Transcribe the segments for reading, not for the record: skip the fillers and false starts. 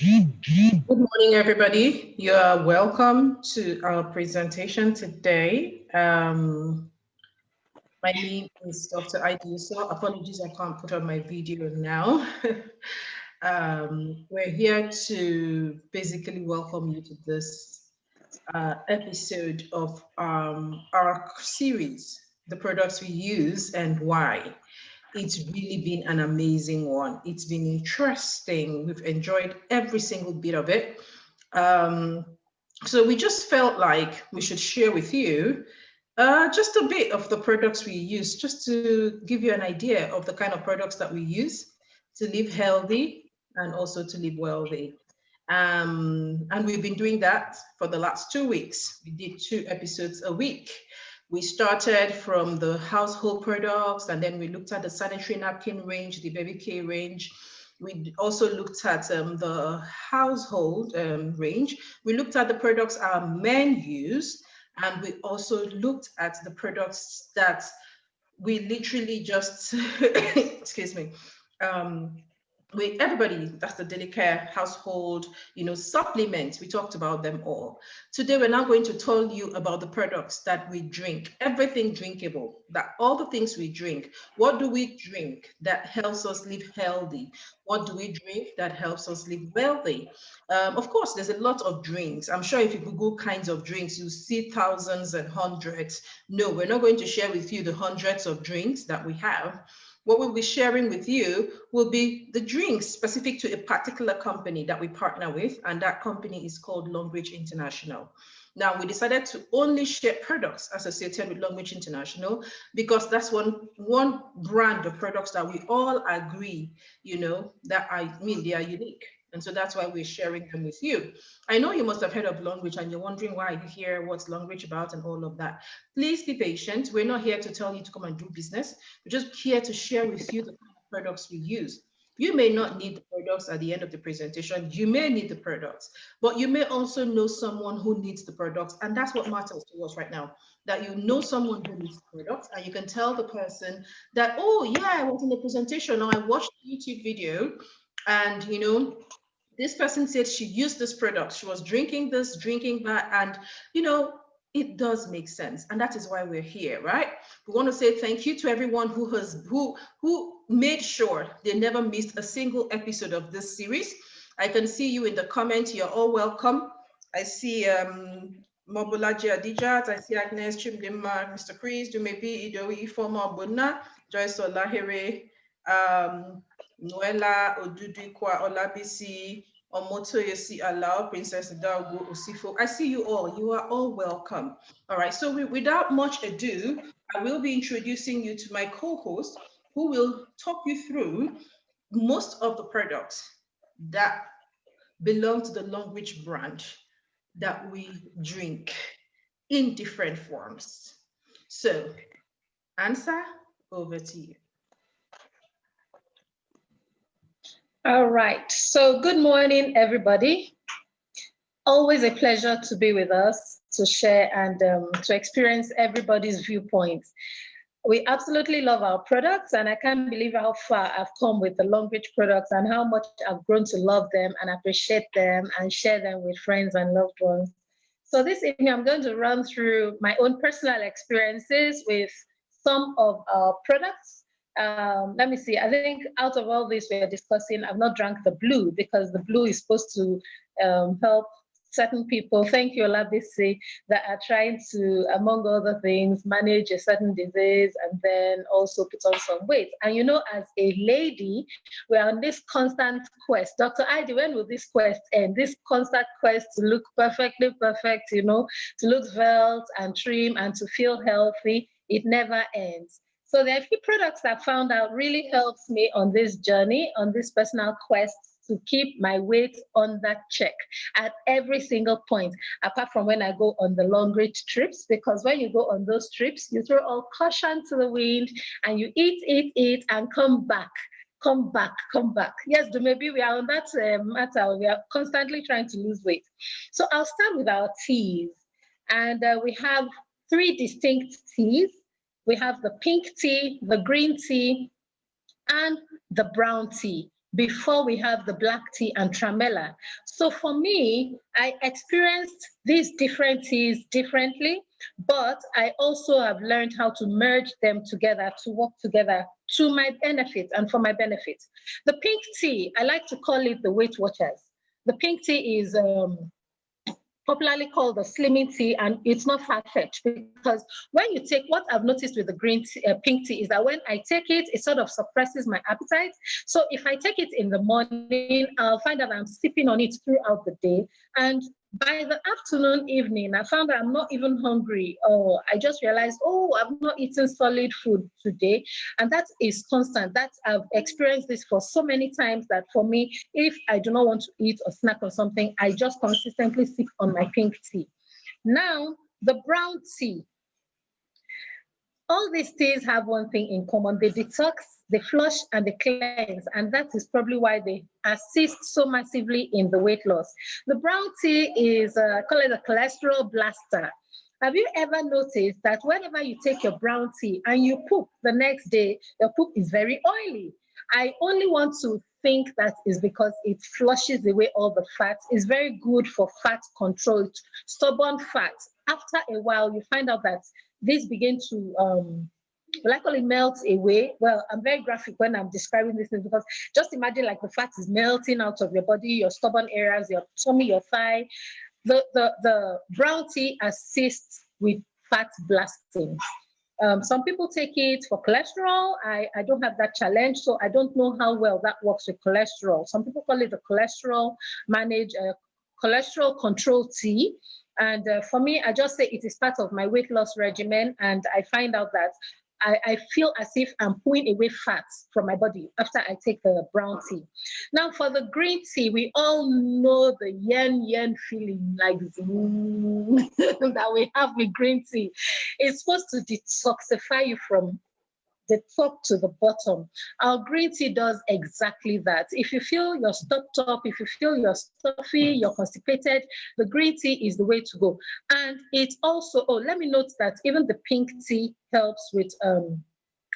Good morning, everybody. You are welcome to our presentation today. My name is Dr. Idiuso. Apologies, I can't put on my video now. We're here to basically welcome you to this episode of our series, The Products We Use and Why. It's really been an amazing one. It's been interesting. We've enjoyed every single bit of it. So we just felt like we should share with you just a bit of the products we use, just to give you an idea of the kind of products that we use to live healthy and also to live wealthy. And we've been doing that for the last 2 weeks. We did 2 episodes a week. We started from the household products, and then we looked at the sanitary napkin range, the baby care range. We also looked at the household range. We looked at the products our men use, and we also looked at the products that we literally just, excuse me, everybody, that's the daily care household, supplements, we talked about them all. Today, we're now going to tell you about the products that we drink, everything drinkable, that all the things we drink. What do we drink that helps us live healthy? What do we drink that helps us live wealthy? Of course, there's a lot of drinks. I'm sure if you Google kinds of drinks, you see thousands and hundreds. No, we're not going to share with you the hundreds of drinks that we have. What we'll be sharing with you will be the drinks specific to a particular company that we partner with, and that company is called Longbridge International. Now, we decided to only share products associated with Longbridge International because that's one brand of products that we all agree, they are unique. And so that's why we're sharing them with you. I know you must have heard of Longbridge and you're wondering why you hear what's Longbridge about and all of that. Please be patient. We're not here to tell you to come and do business. We're just here to share with you the kind of products we use. You may not need the products at the end of the presentation. You may need the products, but you may also know someone who needs the products. And that's what matters to us right now, that you know someone who needs the products and you can tell the person that, oh yeah, I was in the presentation or I watched the YouTube video and, this person said she used this product. She was drinking this, drinking that, and it does make sense. And that is why we're here, right? We want to say thank you to everyone who made sure they never missed a single episode of this series. I can see you in the comments. You're all welcome. I see Mobolaji Adijat, I see Agnes, Chimdima, Mr. Chris, Dumebi, Idowi, Ifoma, Buna, Joyce Olahere, Noella Odudikwa Olabisi, Omotoyosi Alao, Princess Dago Osifo. I see you all. You are all welcome. All right. So without much ado, I will be introducing you to my co-host who will talk you through most of the products that belong to the Longbridge brand that we drink in different forms. So, Ansa, over to you. All right, so good morning, everybody. Always a pleasure to be with us, to share and to experience everybody's viewpoints. We absolutely love our products, and I can't believe how far I've come with the Longbridge products and how much I've grown to love them and appreciate them and share them with friends and loved ones. So this evening, I'm going to run through my own personal experiences with some of our products. Let me see. I think out of all this we're discussing, I've not drank the blue because the blue is supposed to help certain people. Thank you, Olabisi, that are trying to, among other things, manage a certain disease and then also put on some weight. And as a lady, we're on this constant quest. Dr. Ida, when will this quest end? This constant quest to look perfectly perfect, to look svelte and trim and to feel healthy. It never ends. So there are a few products that I found out really helps me on this journey, on this personal quest to keep my weight under check at every single point, apart from when I go on the Longbridge trips, because when you go on those trips, you throw all caution to the wind and you eat, and come back. Yes, maybe we are on that matter. We are constantly trying to lose weight. So I'll start with our teas. And we have 3 distinct teas. We have the pink tea, the green tea, and the brown tea. before we have the black tea and tramella. So for me, I experienced these different teas differently, but I also have learned how to merge them together, to work together to my benefit and for my benefit. The pink tea, I like to call it the Weight Watchers. The pink tea is popularly called the slimming tea, and it's not far-fetched because when you take, what I've noticed with the green tea, pink tea, is that when I take it, it sort of suppresses my appetite. So if I take it in the morning, I'll find that I'm sipping on it throughout the day, and by the afternoon, evening, I found that I'm not even hungry. Or I just realized, oh, I've not eaten solid food today. And that is constant. That I've experienced this for so many times that for me, if I do not want to eat or snack on something, I just consistently sip on my pink tea. Now, the brown tea. All these teas have one thing in common. They detox, they flush, and they cleanse. And that is probably why they assist so massively in the weight loss. The brown tea is, call it a cholesterol blaster. Have you ever noticed that whenever you take your brown tea and you poop the next day, your poop is very oily? I only want to think that is because it flushes away all the fat. It's very good for fat control, stubborn fat. After a while, you find out that these begin to well, I call it melt away. Well, I'm very graphic when I'm describing this because just imagine like the fat is melting out of your body, your stubborn areas, your tummy, your thigh. The brown tea assists with fat blasting. Some people take it for cholesterol. I don't have that challenge, so I don't know how well that works with cholesterol. Some people call it a cholesterol cholesterol control tea. And for me, I just say it is part of my weight loss regimen. And I find out that I feel as if I'm pulling away fat from my body after I take the brown tea. Now, for the green tea, we all know the yen feeling like that we have with green tea. It's supposed to detoxify you from the top to the bottom. Our green tea does exactly that. If you feel you're stopped up, if you feel you're stuffy, you're constipated, the green tea is the way to go. And it also, oh, let me note that even the pink tea helps with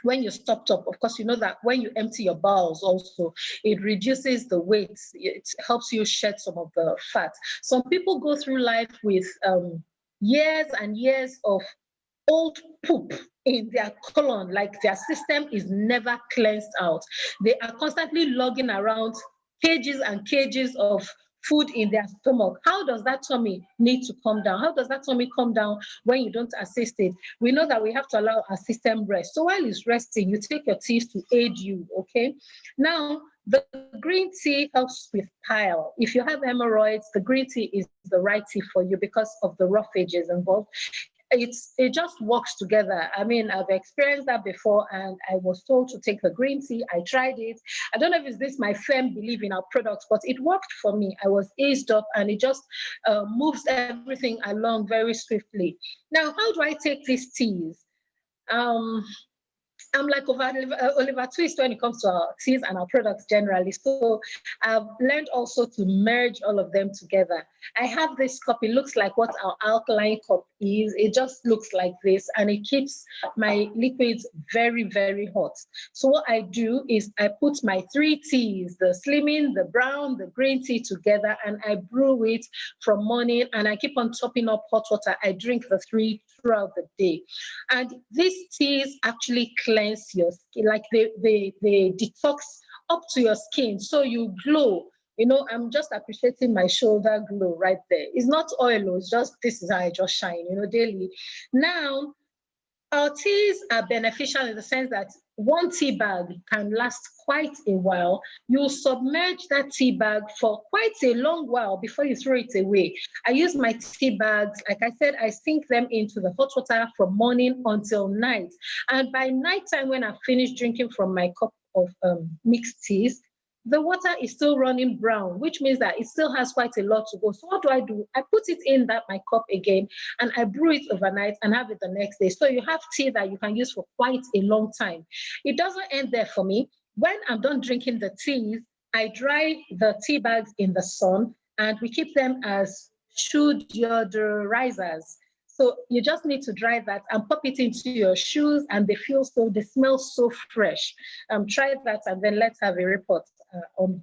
when you're stopped up. Of course, you know that when you empty your bowels also, it reduces the weight. It helps you shed some of the fat. Some people go through life with years and years of old poop in their colon, like their system is never cleansed out. They are constantly lugging around cages and cages of food in their stomach. How does that tummy need to come down? How does that tummy come down when you don't assist it? We know that we have to allow our system rest. So while it's resting, you take your teas to aid you, okay? Now, the green tea helps with pile. If you have hemorrhoids, the green tea is the right tea for you because of the roughages involved. It just works together. I mean, I've experienced that before, and I was told to take the green tea. I tried it. I don't know if it's this my firm belief in our products, but it worked for me. I was eased up, and it just moves everything along very swiftly. Now, how do I take these teas? I'm like Oliver Twist when it comes to our teas and our products generally. So I've learned also to merge all of them together. I have this cup. It looks like what our alkaline cup is. It just looks like this, and it keeps my liquids very, very hot. So what I do is I put my 3 teas, the slimming, the brown, the green tea together, and I brew it from morning, and I keep on topping up hot water. I drink the 3 throughout the day. And these teas actually cleanse your skin, like they detox up to your skin, so you glow. You know, I'm just appreciating my shoulder glow right there. It's not oil, it's just, this is how I just shine, you know, daily. Now, our teas are beneficial in the sense that one tea bag can last quite a while. You submerge that tea bag for quite a long while before you throw it away. I use my tea bags, like I said, I sink them into the hot water from morning until night. And by nighttime, when I've finished drinking from my cup of mixed teas, the water is still running brown, which means that it still has quite a lot to go. So what do? I put it in my cup again, and I brew it overnight and have it the next day. So you have tea that you can use for quite a long time. It doesn't end there for me. When I'm done drinking the teas, I dry the tea bags in the sun, and we keep them as shoe deodorizers. So you just need to dry that and pop it into your shoes, and they smell so fresh. Try that, and then let's have a report on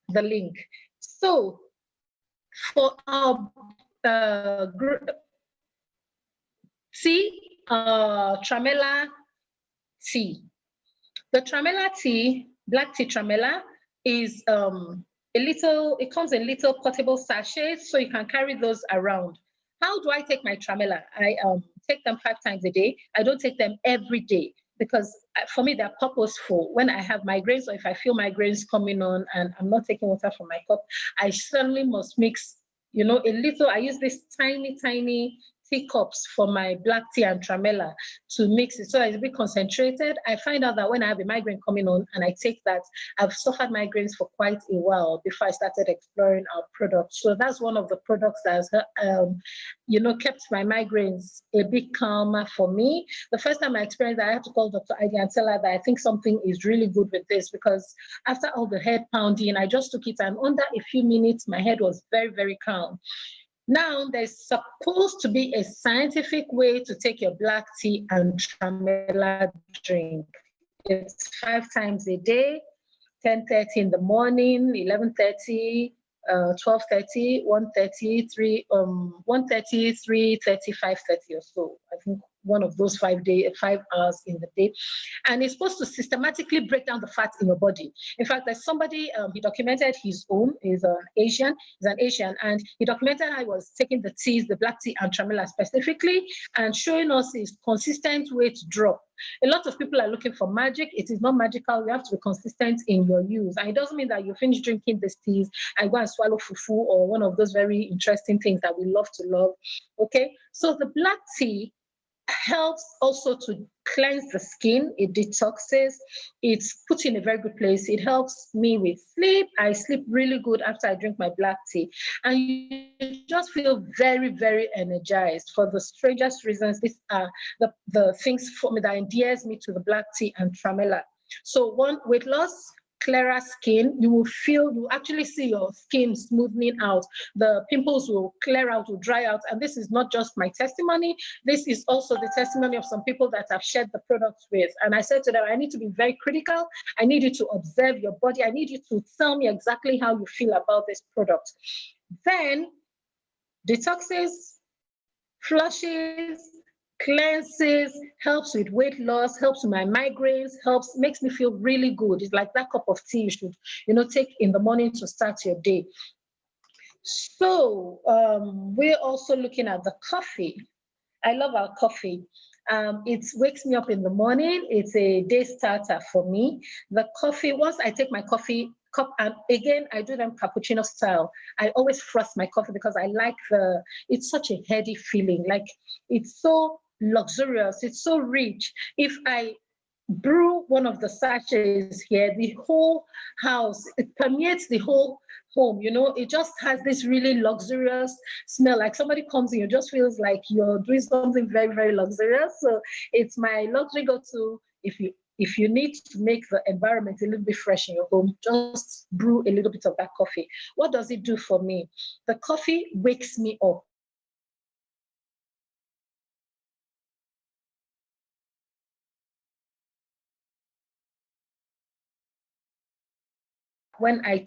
the link. So for our Tramela tea. The Tramela tea, black tea Tramela, is it comes in little portable sachets, so you can carry those around. How do I take my Tramela? I take them 5 times a day. I don't take them every day because for me, they're purposeful. When I have migraines or if I feel migraines coming on and I'm not taking water from my cup, I certainly must mix, a little. I use this tiny teacups for my black tea and Tramela to mix it so it's a bit concentrated. I find out that when I have a migraine coming on and I take that, I've suffered migraines for quite a while before I started exploring our products. So that's one of the products that has, kept my migraines a bit calmer for me. The first time I experienced that, I had to call Dr. Ivy and tell her that I think something is really good with this, because after all the head pounding, I just took it and under a few minutes, my head was very, very calm. Now, there's supposed to be a scientific way to take your black tea and Tramela drink. It's 5 times a day, 10:30 in the morning, 11:30, 12:30, 1:30, 1:30, 3:30, 5:30 or so. I think one of those 5 hours in the day. And it's supposed to systematically break down the fat in your body. In fact, there's somebody, he documented his own, he's an Asian, and he documented how he was taking the teas, the black tea and Tramela specifically, and showing us his consistent weight drop. A lot of people are looking for magic. It is not magical. You have to be consistent in your use. And it doesn't mean that you finish drinking these teas and go and swallow fufu or one of those very interesting things that we love to love. Okay, so the black tea helps also to cleanse the skin. It detoxes. It's put in a very good place. It helps me with sleep. I sleep really good after I drink my black tea. And you just feel very, very energized. For the strangest reasons, these are the things for me that endears me to the black tea and Tramela. So one, weight loss, clearer skin, you actually see your skin smoothing out. The pimples will clear out, will dry out. And this is not just my testimony. This is also the testimony of some people that I've shared the products with. And I said to them, I need to be very critical. I need you to observe your body. I need you to tell me exactly how you feel about this product. Then detoxes, flushes, cleanses, helps with weight loss, helps with my migraines, makes me feel really good. It's like that cup of tea you should, take in the morning to start your day. So we're also looking at the coffee. I love our coffee. It wakes me up in the morning. It's a day starter for me. The coffee, once I take my coffee cup, and again, I do them cappuccino style. I always frost my coffee because I like it's such a heady feeling. Like it's so luxurious, it's so rich. If I brew one of the sachets here, the whole house, it permeates the whole home, it just has this really luxurious smell. Like somebody comes in, it just feels like you're doing something very, very luxurious. So it's my luxury go-to. If you need to make the environment a little bit fresh in your home, just brew a little bit of that coffee. What does it do for me? The coffee wakes me up. When I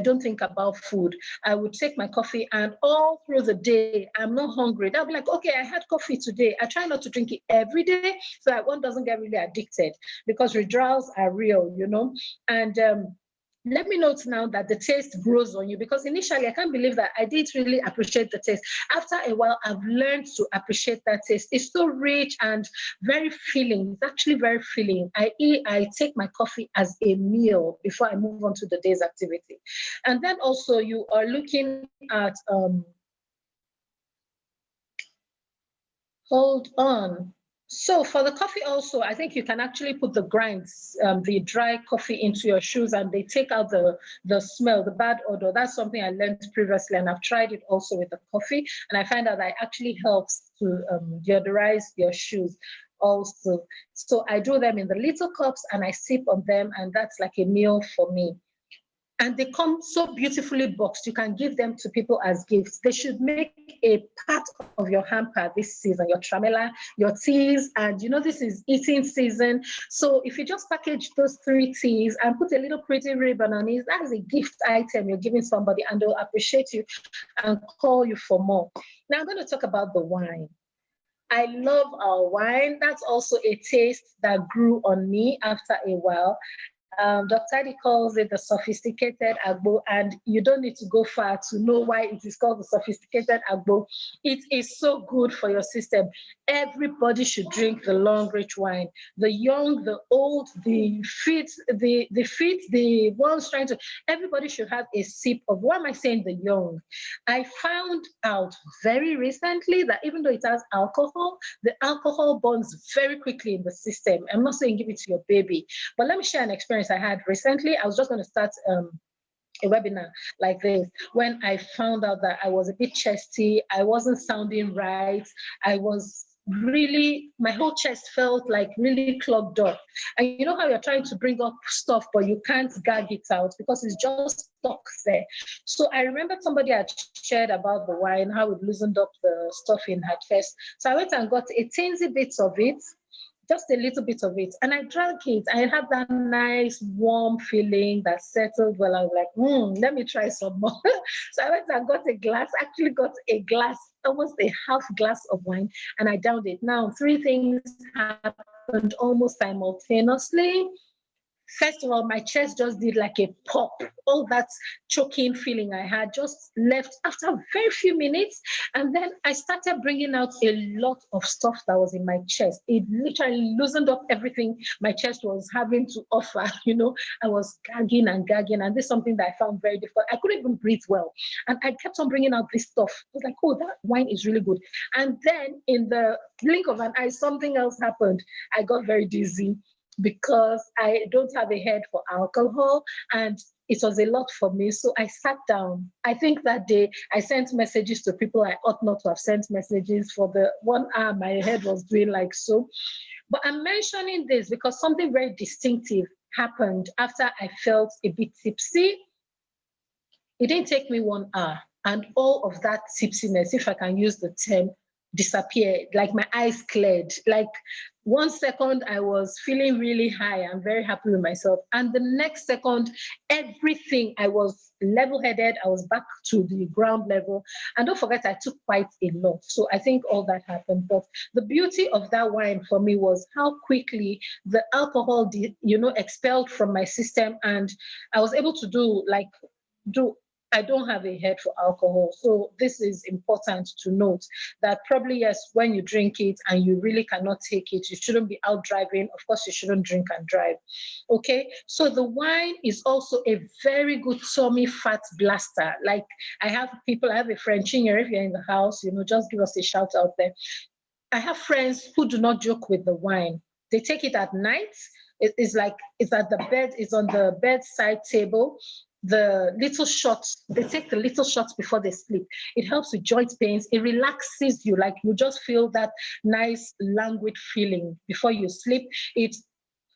don't think about food. I would take my coffee and all through the day, I'm not hungry. I'll be like, okay, I had coffee today. I try not to drink it every day so that one doesn't get really addicted, because withdrawals are real, And let me note now that the taste grows on you, because initially I can't believe that I didn't really appreciate the taste. After a while, I've learned to appreciate that taste. It's so rich and very filling. It's actually very filling. I take my coffee as a meal before I move on to the day's activity. And then also you are looking at, hold on. So for the coffee also, I think you can actually put the grinds, the dry coffee into your shoes, and they take out the smell, the bad odor. That's something I learned previously, and I've tried it also with the coffee, and I find out that it actually helps to deodorize your shoes also. So I do them in the little cups and I sip on them, and that's like a meal for me. And they come so beautifully boxed. You can give them to people as gifts. They should make a part of your hamper this season, your tramella, your teas, and this is eating season. So if you just package those 3 teas and put a little pretty ribbon on it, that is a gift item you're giving somebody, and they'll appreciate you and call you for more. Now I'm going to talk about the wine. I love our wine. That's also a taste that grew on me after a while. Dr. Adi calls it the sophisticated agbo, and you don't need to go far to know why it is called the sophisticated agbo. It is so good for your system. Everybody should drink the long, rich wine. The young, the old, the fit, the ones trying to, everybody should have a sip of, why am I saying the young? I found out very recently that even though it has alcohol, the alcohol burns very quickly in the system. I'm not saying give it to your baby, but let me share an experience I had recently. I was just going to start a webinar like this when I found out that I was a bit chesty. I wasn't sounding right. I was really, my whole chest felt like really clogged up. And you know how you're trying to bring up stuff, but you can't gag it out because it's just stuck there. So I remember somebody had shared about the wine, how it loosened up the stuff in her chest. So I went and got a teensy bit of it, just a little bit of it, and I drank it. I had that nice warm feeling that settled well. I was like, let me try some more. So I went and got a glass, actually got a glass, almost a half glass of wine, and I downed it. Now, 3 things happened almost simultaneously. First of all, my chest just did like a pop. All that choking feeling I had just left after a very few minutes. And then I started bringing out a lot of stuff that was in my chest. It literally loosened up everything my chest was having to offer. I was gagging. And this is something that I found very difficult. I couldn't even breathe well. And I kept on bringing out this stuff. I was like, oh, that wine is really good. And then in the blink of an eye, something else happened. I got very dizzy, because I don't have a head for alcohol, and it was a lot for me. So I sat down. I think that day I sent messages to people I ought not to have sent messages. For the 1 hour, my head was doing like so. But I'm mentioning this because something very distinctive happened after I felt a bit tipsy. It didn't take me 1 hour, and all of that tipsiness, if I can use the term, disappeared. Like my eyes cleared. Like 1 second I was feeling really high and very happy with myself, and the next second everything, I was level-headed. I was back to the ground level. And don't forget, I took quite a lot. So I think all that happened. But the beauty of that wine for me was how quickly the alcohol expelled from my system, and I was able to do I don't have a head for alcohol. So this is important to note, that probably, yes, when you drink it and you really cannot take it, you shouldn't be out driving. Of course, you shouldn't drink and drive. Okay, so the wine is also a very good tummy fat blaster. Like I have a friend, Chinyere, if you're in the house, just give us a shout out there. I have friends who do not joke with the wine. They take it at night. It's at the bed, it's on the bedside table. The little shots, they take the little shots before they sleep. It helps with joint pains. It relaxes you, like you just feel that nice languid feeling before you sleep.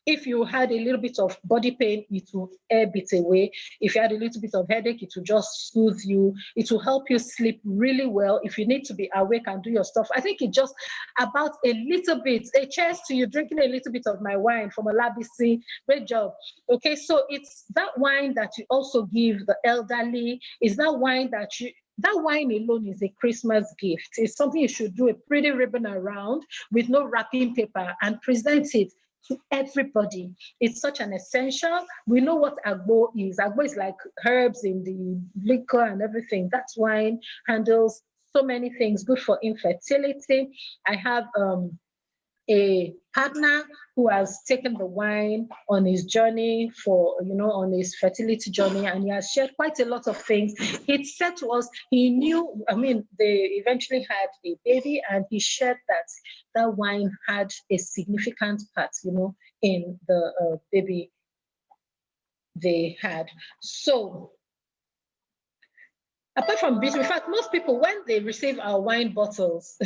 If you had a little bit of body pain, it will air it away. If you had a little bit of headache, it will just soothe you. It will help you sleep really well. If you need to be awake and do your stuff, I think it's just about a little bit. A cheers to you drinking a little bit of my wine from Olabisi. Great job. Okay, so it's that wine that you also give the elderly. Is that wine that wine alone is a Christmas gift. It's something you should do a pretty ribbon around with no wrapping paper and present it to everybody. It's such an essential. We know what agbo is. Agbo is like herbs in the liquor and everything. That's wine handles so many things, good for infertility. I have a partner who has taken the wine on his journey on his fertility journey, and he has shared quite a lot of things. He said to us, he knew, they eventually had a baby, and he shared that wine had a significant part, in the baby they had. So apart from beauty, in fact, most people, when they receive our wine bottles,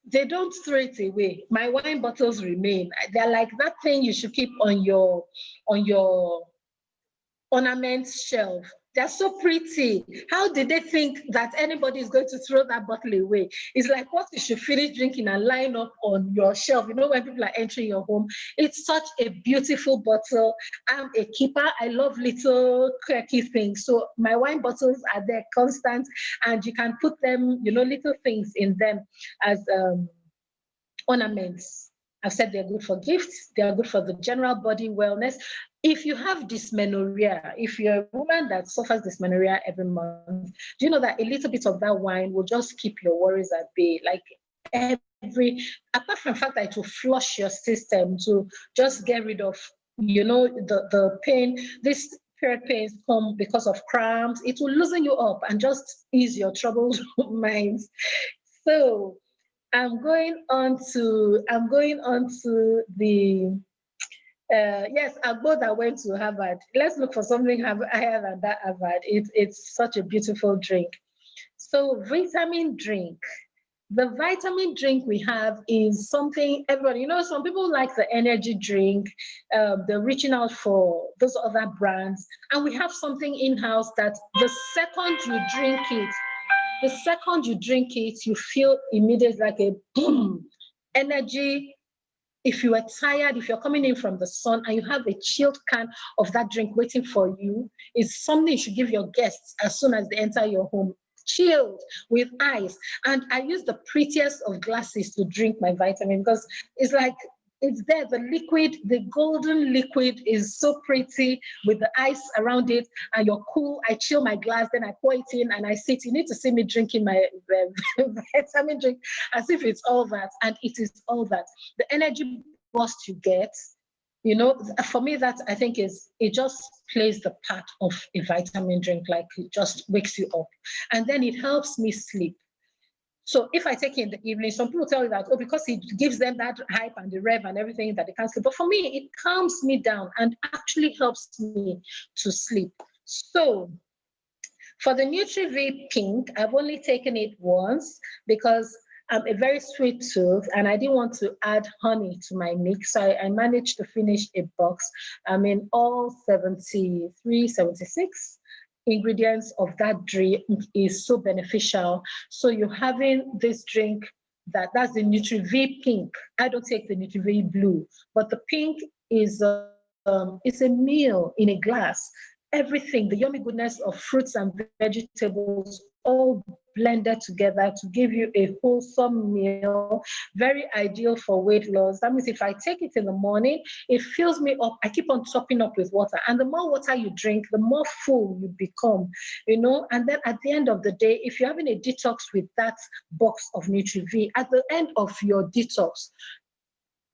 they don't throw it away. My wine bottles remain. They're like that thing you should keep on your ornament shelf. They're so pretty. How did they think that anybody is going to throw that bottle away? It's like what you should finish drinking and line up on your shelf. You know, when people are entering your home, it's such a beautiful bottle. I'm a keeper. I love little quirky things. So my wine bottles are there constant, and you can put them, you know, little things in them as ornaments. I've said they're good for gifts, they are good for the general body wellness. If you have dysmenorrhea, if you're a woman that suffers dysmenorrhea every month, do you know that a little bit of that wine will just keep your worries at bay? Like apart from the fact that it will flush your system to just get rid of, you know, the pain. This period pains come because of cramps. It will loosen you up and just ease your troubled minds. So I'm going on to the yes, Agbo that went to Harvard. Let's look for something higher than that Harvard. It's such a beautiful drink. So vitamin drink. The vitamin drink we have is something everybody, you know, some people like the energy drink, they're reaching out for those other brands. And we have something in-house that the second you drink it, you feel immediate like a boom energy. If you are tired, if you're coming in from the sun and you have a chilled can of that drink waiting for you, it's something you should give your guests as soon as they enter your home. Chilled with ice. And I use the prettiest of glasses to drink my vitamin because it's like, it's there, the liquid, the golden liquid is so pretty with the ice around it, and you're cool. I chill my glass, then I pour it in and I sit. You need to see me drinking my vitamin drink as if it's all that, and it is all that. The energy burst you get, you know, for me, that I think it just plays the part of a vitamin drink, like it just wakes you up. And then it helps me sleep. So if I take it in the evening, some people tell you that, oh, because it gives them that hype and the rev and everything that they can't sleep. But for me, it calms me down and actually helps me to sleep. So for the NutriV Pink, I've only taken it once because I'm a very sweet tooth and I didn't want to add honey to my mix. So I managed to finish a box. I mean, all 73, 76 ingredients of that drink is so beneficial. So you're having this drink that's the NutriV Pink. I don't take the NutriV Blue, but the pink is it's a meal in a glass. Everything, the yummy goodness of fruits and vegetables, all blended together to give you a wholesome meal, very ideal for weight loss. That means if I take it in the morning, it fills me up. I keep on topping up with water. And the more water you drink, the more full you become, you know. And then at the end of the day, if you're having a detox with that box of NutriV, at the end of your detox,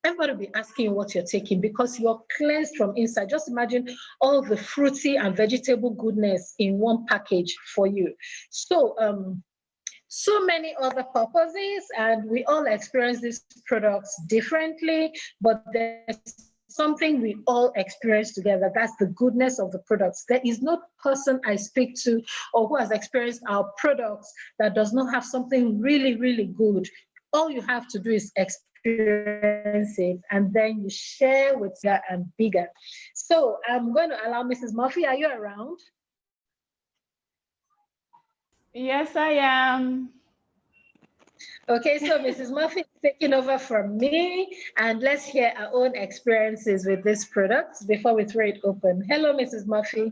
everybody will be asking you what you're taking because you're cleansed from inside. Just imagine all the fruity and vegetable goodness in one package for you. So, so many other purposes, and we all experience these products differently, but there's something we all experience together. That's the goodness of the products. There is no person I speak to or who has experienced our products that does not have something really, really good. All you have to do is experience it, and then you share with bigger and bigger. So I'm going to allow Mrs. Murphy. Are you around? Yes, I am. Okay, so Mrs. Murphy is taking over from me, and let's hear our own experiences with this product before we throw it open. Hello, Mrs. Murphy.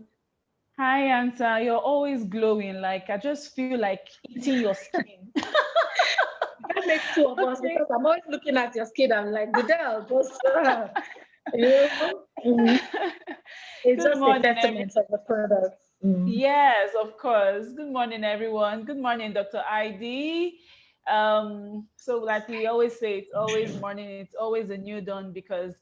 Hi, Ansa. You're always glowing. Like, I just feel like eating your skin. That makes two of us because I'm always looking at your skin. I'm like, Goodell, just, you know, it's Good just a morning, testament of the product. Yes, of course. Good morning, everyone. Good morning, Dr. ID. So like we always say, it's always morning, it's always a new dawn because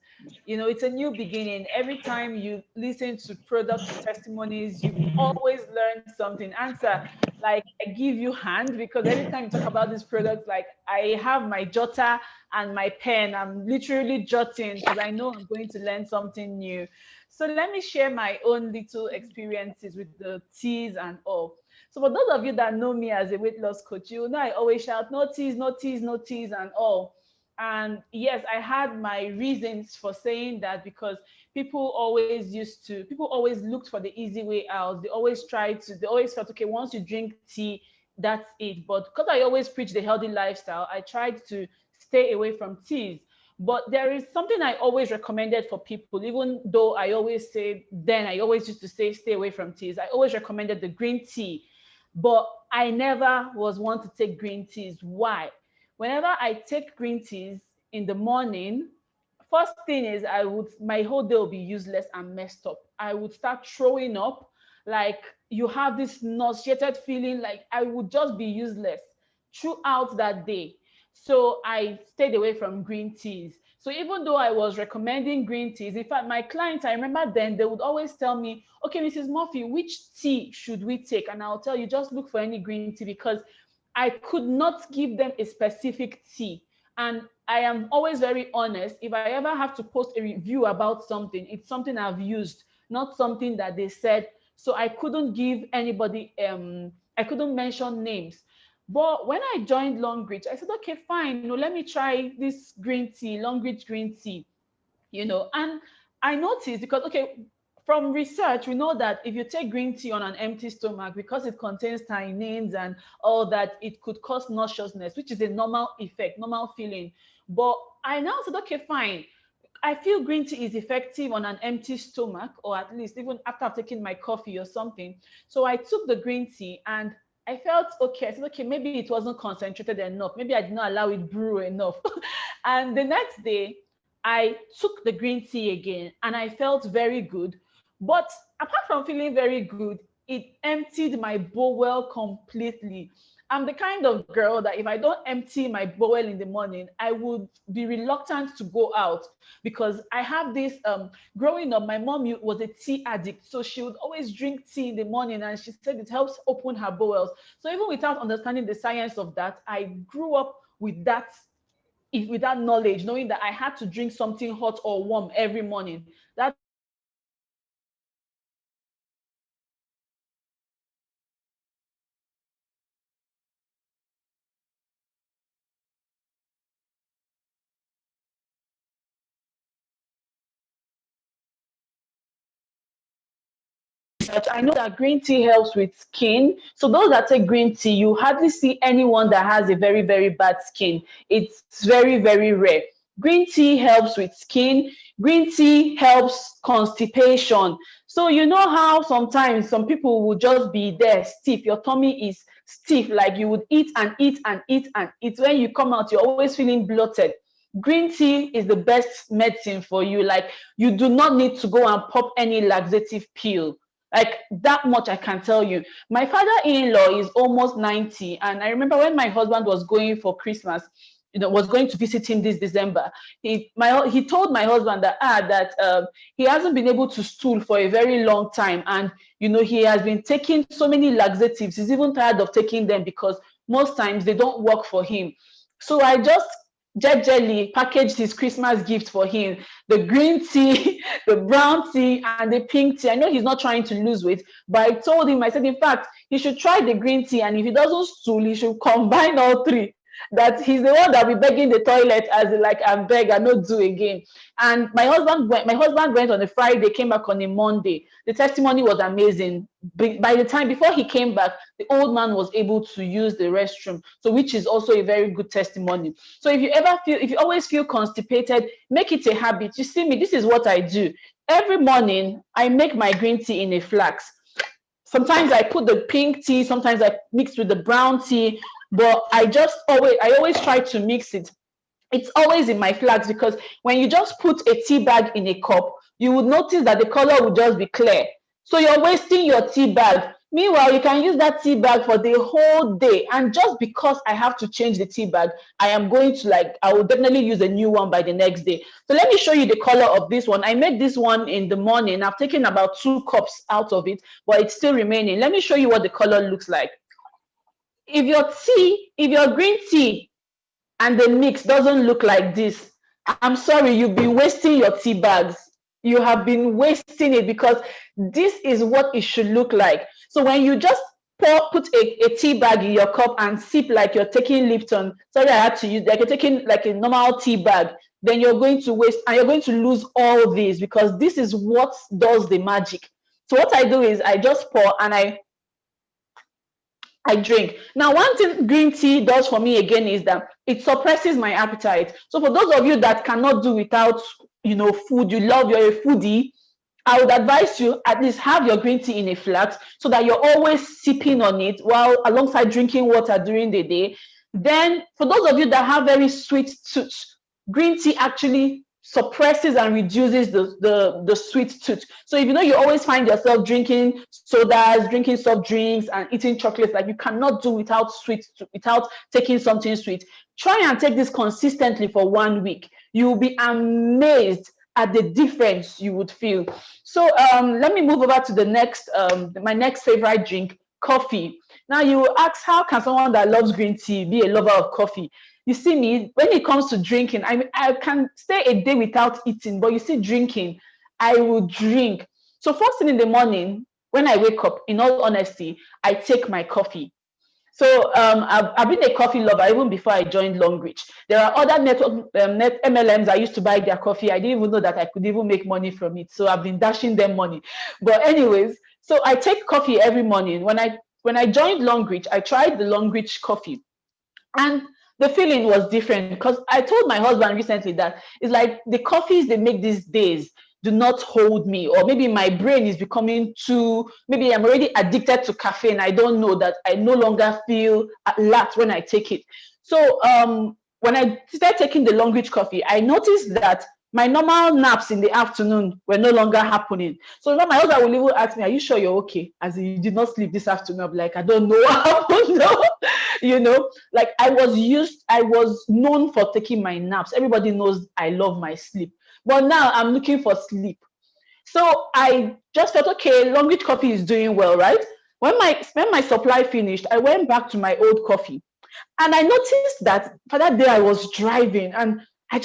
it's a new beginning. Every time you listen to product testimonies, you always learn something. Answer, like I give you hand because every time you talk about this product, like I have my jotter and my pen. I'm literally jotting because I know I'm going to learn something new. So let me share my own little experiences with the teas and all. So for those of you that know me as a weight loss coach, you know I always shout, no teas, no teas, no teas and all. And yes, I had my reasons for saying that, because people always looked for the easy way out. They always felt, okay, once you drink tea, that's it. But because I always preach the healthy lifestyle, I tried to stay away from teas. But there is something I always recommended for people, even though I always used to say stay away from teas. I always recommended the green tea, but I never was one to take green teas. Why? Whenever I take green teas in the morning, first thing is my whole day will be useless and messed up. I would start throwing up, like you have this nauseated feeling, like I would just be useless throughout that day. So I stayed away from green teas. So even though I was recommending green teas, in fact, my clients, I remember then, they would always tell me, okay, Mrs. Murphy, which tea should we take? And I'll tell you, just look for any green tea, because I could not give them a specific tea. And I am always very honest. If I ever have to post a review about something, it's something I've used, not something that they said. So I couldn't give anybody, I couldn't mention names. But when I joined Longreach, I said, okay, fine, let me try this green tea, Longreach green tea, and I noticed, because, okay, from research, we know that if you take green tea on an empty stomach, because it contains tannins and all that, it could cause nauseousness, which is a normal effect, normal feeling. But I now said, okay, fine. I feel green tea is effective on an empty stomach, or at least even after I've taken my coffee or something. So I took the green tea and I felt okay. I said, okay, maybe it wasn't concentrated enough. Maybe I did not allow it brew enough. And the next day, I took the green tea again and I felt very good. But apart from feeling very good, it emptied my bowel completely. I'm the kind of girl that if I don't empty my bowel in the morning, I would be reluctant to go out, because I have this, growing up, my mom was a tea addict. So she would always drink tea in the morning, and she said it helps open her bowels. So even without understanding the science of that, I grew up with that knowledge, knowing that I had to drink something hot or warm every morning. That I know that green tea helps with skin. So those that take green tea, you hardly see anyone that has a very, very bad skin. It's very, very rare. Green tea helps with skin. Green tea helps constipation. So you know how sometimes some people will just be there stiff. Your tummy is stiff, like you would eat and eat and eat and eat. When you come out, you're always feeling bloated. Green tea is the best medicine for you. Like, you do not need to go and pop any laxative pill. Like, that much I can tell you. My father-in-law is almost 90, and I remember when my husband was going for Christmas, was going to visit him this December. He told my husband that he hasn't been able to stool for a very long time, and he has been taking so many laxatives. He's even tired of taking them because most times they don't work for him. So I just jejely packaged his Christmas gift for him: the green tea, the brown tea, and the pink tea. I know he's not trying to lose weight, but I told him, I said, in fact, he should try the green tea, and if he doesn't stool, he should combine all three. That he's the one that will be begging the toilet, as like, I beg, I not do again. And my husband went on a Friday, came back on a Monday. The testimony was amazing. By the time, before he came back, the old man was able to use the restroom. So, which is also a very good testimony. So if you always feel constipated, make it a habit. You see me, this is what I do. Every morning, I make my green tea in a flask. Sometimes I put the pink tea, sometimes I mix with the brown tea, but I always try to mix it. It's always in my flask, because when you just put a tea bag in a cup, you would notice that the color will just be clear. So you're wasting your tea bag. Meanwhile, you can use that tea bag for the whole day. And just because I have to change the tea bag, I will definitely use a new one by the next day. So let me show you the color of this one. I made this one in the morning. I've taken about 2 cups out of it, but it's still remaining. Let me show you what the color looks like. If your green tea and the mix doesn't look like this, I'm sorry, you've been wasting your tea bags. You have been wasting it, because this is what it should look like. So when you just put a tea bag in your cup and sip like you're taking Lipton. Sorry, I had to use, like you're taking like a normal tea bag, then you're going to waste and you're going to lose all this, because this is what does the magic. So what I do is I just pour and I drink. Now, one thing green tea does for me again is that it suppresses my appetite. So for those of you that cannot do without, food, you're a foodie, I would advise you at least have your green tea in a flat so that you're always sipping on it while alongside drinking water during the day. Then for those of you that have very sweet tooth, green tea actually suppresses and reduces the sweet tooth. So if you always find yourself drinking sodas, drinking soft drinks and eating chocolates, like you cannot do without taking something sweet, try and take this consistently for 1 week. You'll be amazed at the difference you would feel. So let me move over to the next, my next favorite drink, coffee. Now you will ask, how can someone that loves green tea be a lover of coffee? You see me, when it comes to drinking, I can stay a day without eating, but you see drinking, I will drink. So first thing in the morning, when I wake up, in all honesty, I take my coffee. So I've been a coffee lover even before I joined Longreach. There are other network MLMs I used to buy their coffee. I didn't even know that I could even make money from it. So I've been dashing them money. But anyways, so I take coffee every morning. When I joined Longreach, I tried the Longreach coffee. And the feeling was different, because I told my husband recently that it's like the coffees they make these days do not hold me, or maybe my brain is becoming maybe I'm already addicted to caffeine. I don't know, that I no longer feel alert when I take it. So when I started taking the Longreach coffee, I noticed that my normal naps in the afternoon were no longer happening. So now my husband will even ask me, are you sure you're okay? As in, you did not sleep this afternoon. I'm like, I don't know what happened. No. Like I was known for taking my naps. Everybody knows I love my sleep. But now I'm looking for sleep. So I just felt, okay, Longreach coffee is doing well, right? When my supply finished, I went back to my old coffee. And I noticed that for that day I was driving and I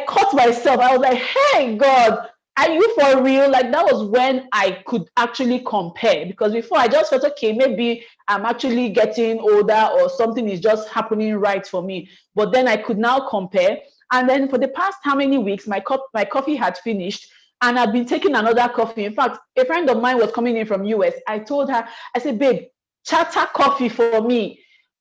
caught myself. I was like, hey, God, are you for real? Like that was when I could actually compare, because before I just felt, okay, maybe I'm actually getting older or something is just happening right for me. But then I could now compare. And then for the past how many weeks, my coffee had finished and I've been taking another coffee. In fact, a friend of mine was coming in from US. I told her, I said, babe, charter coffee for me.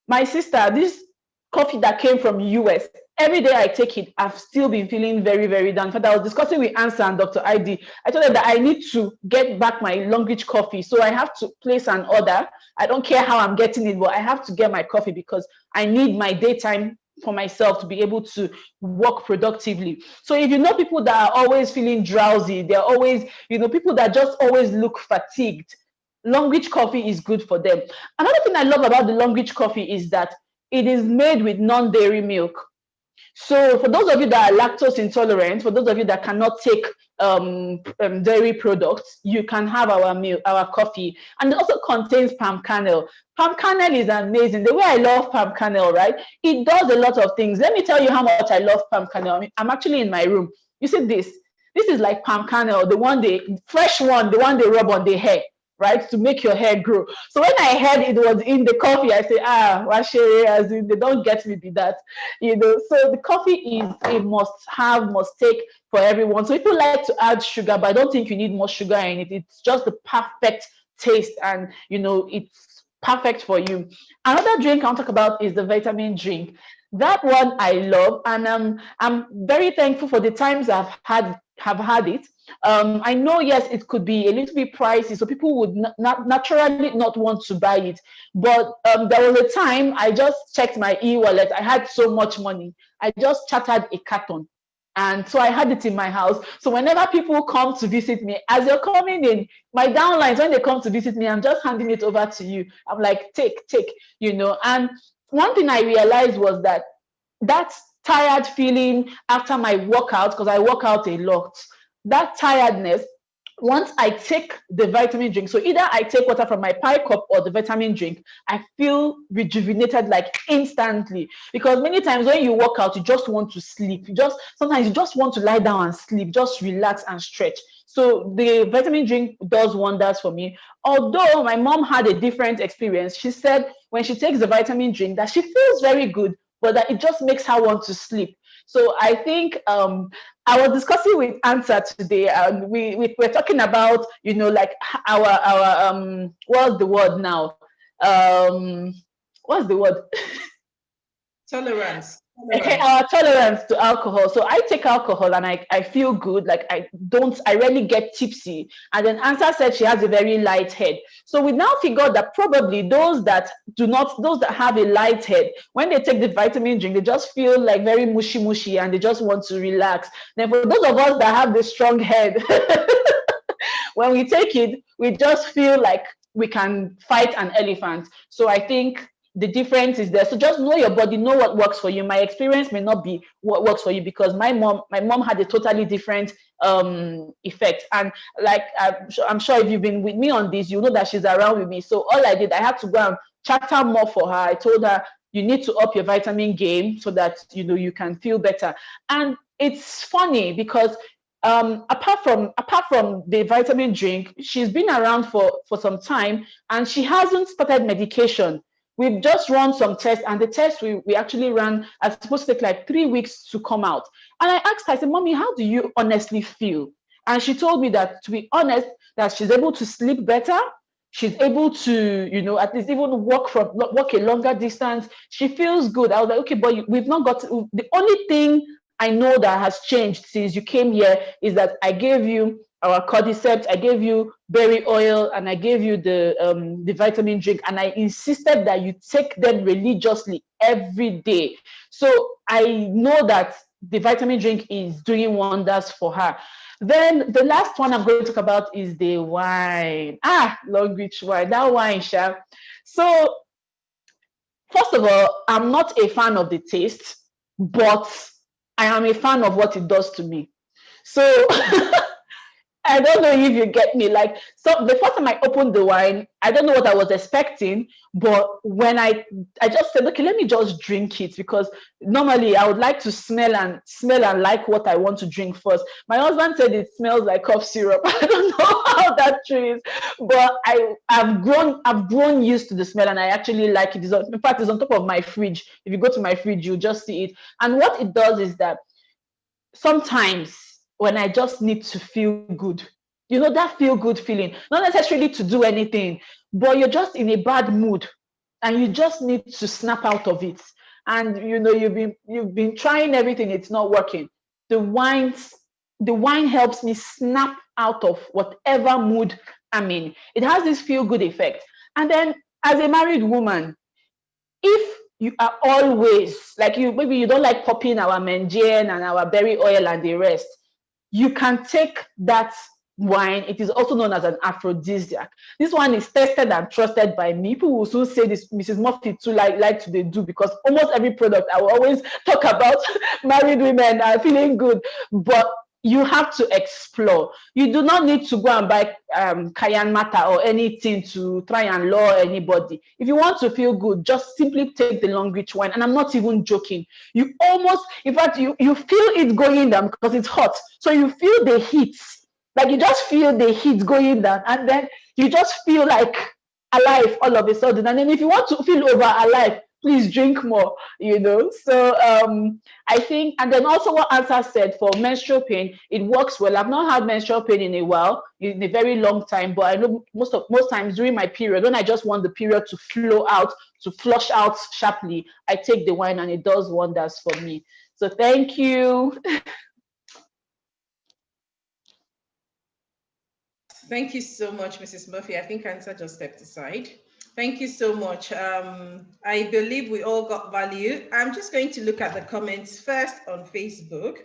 My sister, this coffee that came from US, every day I take it, I've still been feeling very, very down. In fact, I was discussing with Ansa and Dr. ID. I told her that I need to get back my Longreach coffee. So I have to place an order. I don't care how I'm getting it, but I have to get my coffee because I need my daytime for myself to be able to work productively. So if you know people that are always feeling drowsy, they're always, people that just always look fatigued, Longreach coffee is good for them. Another thing I love about the Longreach coffee is that it is made with non-dairy milk. So for those of you that are lactose intolerant, for those of you that cannot take dairy products, you can have our coffee. And it also contains palm kernel. Palm kernel is amazing. The way I love palm kernel, right? It does a lot of things. Let me tell you how much I love palm kernel. I'm actually in my room. You see this? This is like palm kernel, the fresh one, the one they rub on the hair, right? To make your hair grow. So when I heard it was in the coffee, I say, washere, as in they don't get me with that, So the coffee is a must take for everyone. So people like to add sugar, but I don't think you need more sugar in it. It's just the perfect taste and, it's perfect for you. Another drink I'll talk about is the vitamin drink. That one I love, and I'm very thankful for the times I've had it. I know, yes, it could be a little bit pricey, so people would naturally not want to buy it. But there was a time I just checked my e-wallet. I had so much money. I just chartered a carton. And so I had it in my house. So whenever people come to visit me, as you're coming in, my downlines, when they come to visit me, I'm just handing it over to you. I'm like, take, And one thing I realized was that tired feeling after my workout, because I work out a lot, that tiredness once I take the vitamin drink, so either I take water from my pie cup or the vitamin drink, I feel rejuvenated like instantly. Because many times when you work out, you just want to sleep. Sometimes you just want to lie down and sleep, just relax and stretch. So the vitamin drink does wonders for me. Although my mom had a different experience, she said when she takes the vitamin drink that she feels very good, but that it just makes her want to sleep. So I think I was discussing with Ansa today, and we're talking about, like our what's the word now? What's the word? Tolerance. Our tolerance to alcohol. So I take alcohol and I feel good. Like I rarely get tipsy. And then Ansa said she has a very light head. So we now figured that probably those that have a light head, when they take the vitamin drink, they just feel like very mushy and they just want to relax. Then for those of us that have the strong head, when we take it, we just feel like we can fight an elephant. So I think the difference is there. So just know your body, know what works for you. My experience may not be what works for you, because my mom had a totally different effect. And like I'm sure if you've been with me on this, you know that she's around with me. So all I did, I had to go and chatter more for her. I told her, you need to up your vitamin game so that you can feel better. And it's funny because apart from the vitamin drink, she's been around for some time and she hasn't started medication. We've just run some tests, and the tests we actually ran are supposed to take like 3 weeks to come out. And I asked her, I said, Mommy, how do you honestly feel? And she told me that, to be honest, that she's able to sleep better. She's able to, at least even walk a longer distance. She feels good. I was like, okay, but we've not got the only thing I know that has changed since you came here is that I gave you our cordyceps, I gave you berry oil, and I gave you the vitamin drink, and I insisted that you take them religiously every day. So I know that the vitamin drink is doing wonders for her. Then the last one I'm going to talk about is the wine. Longreach wine, that wine, Sha. So first of all, I'm not a fan of the taste, but I am a fan of what it does to me. So I don't know if you get me. Like, so the first time I opened the wine, I don't know what I was expecting, but when I just said, okay, let me just drink it, because normally I would like to smell and like what I want to drink first. My husband said it smells like cough syrup. I don't know how that true is, but I've grown used to the smell, and I actually like it. In fact, it's on top of my fridge. If you go to my fridge, you'll just see it. And what it does is that sometimes when I just need to feel good, that feel good feeling, not necessarily to do anything, but you're just in a bad mood and you just need to snap out of it. And you've been trying everything, it's not working. The wine helps me snap out of whatever mood I'm in. It has this feel good effect. And then as a married woman, if you are always like, maybe you don't like popping our menjane and our berry oil and the rest, you can take that wine. It is also known as an aphrodisiac. This one is tested and trusted by me. People will soon say this, Mrs. Murphy too like to they do, because almost every product I will always talk about married women are feeling good, but you have to explore. You do not need to go and buy cayenne matter or anything to try and lure anybody. If you want to feel good, just simply take the Longreach wine. And I'm not even joking. You almost, in fact, you feel it going down because it's hot. So you feel the heat. Like you just feel the heat going down, and then you just feel like alive all of a sudden. And then if you want to feel over alive, please drink more, So I think, and then also what Ansa said for menstrual pain, it works well. I've not had menstrual pain in a while, in a very long time, but I know most times during my period, when I just want the period to flow out, to flush out sharply, I take the wine and it does wonders for me. So thank you. Thank you so much, Mrs. Murphy. I think Ansa just stepped aside. Thank you so much. I believe we all got value. I'm just going to look at the comments first on Facebook.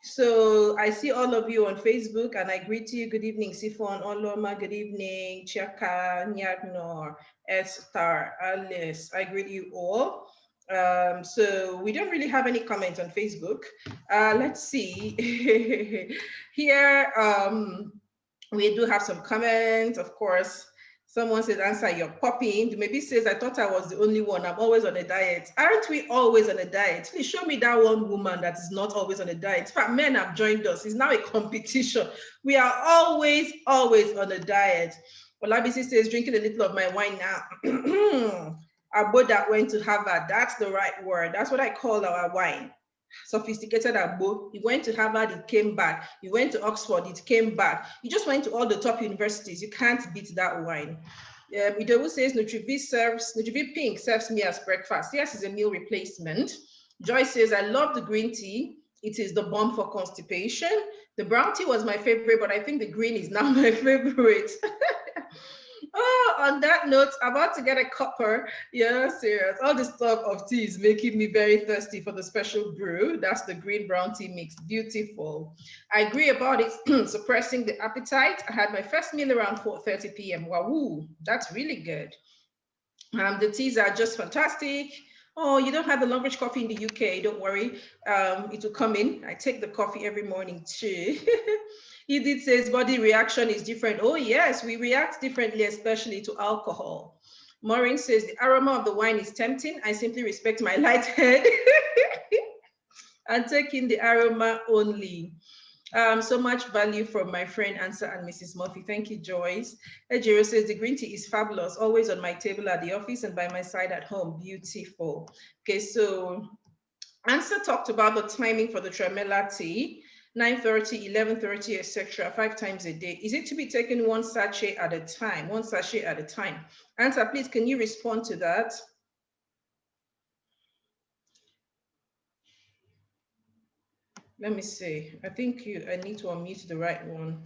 So I see all of you on Facebook, and I greet you. Good evening, Sifon, Oloma. Good evening, Chaka, Nyagnor, Esther, Alice. I greet you all. So we don't really have any comments on Facebook. Let's see. Here, We do have some comments, of course. Someone says, answer, you're popping. Maybe says, I thought I was the only one. I'm always on a diet. Aren't we always on a diet? Please show me that one woman that is not always on a diet. In fact, men have joined us. It's now a competition. We are always on a diet. Olabisi says, drinking a little of my wine now. Our boy that went to Harvard, that's the right word. That's what I call our wine. Sophisticated Agbo. He went to Harvard, it came back. He went to Oxford, it came back. He just went to all the top universities. You can't beat that wine. Idowu says Nutrivi Pink serves me as breakfast. Yes, it's a meal replacement. Joy says, I love the green tea. It is the bomb for constipation. The brown tea was my favorite, but I think the green is now my favorite. Oh, on that note, I'm about to get a cuppa. Yeah, serious. All this talk of tea is making me very thirsty for the special brew. That's the green brown tea mix. Beautiful. I agree about it suppressing the appetite. I had my first meal around 4:30 p.m. Wow, that's really good. The teas are just fantastic. Oh, you don't have the Longbridge coffee in the UK. Don't worry. It will come in. I take the coffee every morning too. Edith says body reaction is different. Oh yes, we react differently, especially to alcohol. Maureen says the aroma of the wine is tempting. I simply respect my light head and take in the aroma only. So much value from my friend Answer and Mrs. Murphy. Thank you, Joyce. Ejiro says the green tea is fabulous, always on my table at the office and by my side at home. Beautiful. Okay, so Answer talked about the timing for the tremella tea. 9:30, 11:30, etc. 5 times a day. Is it to be taken one sachet at a time? One sachet at a time. Answer, please, can you respond to that? Let me see. I think I need to unmute the right one.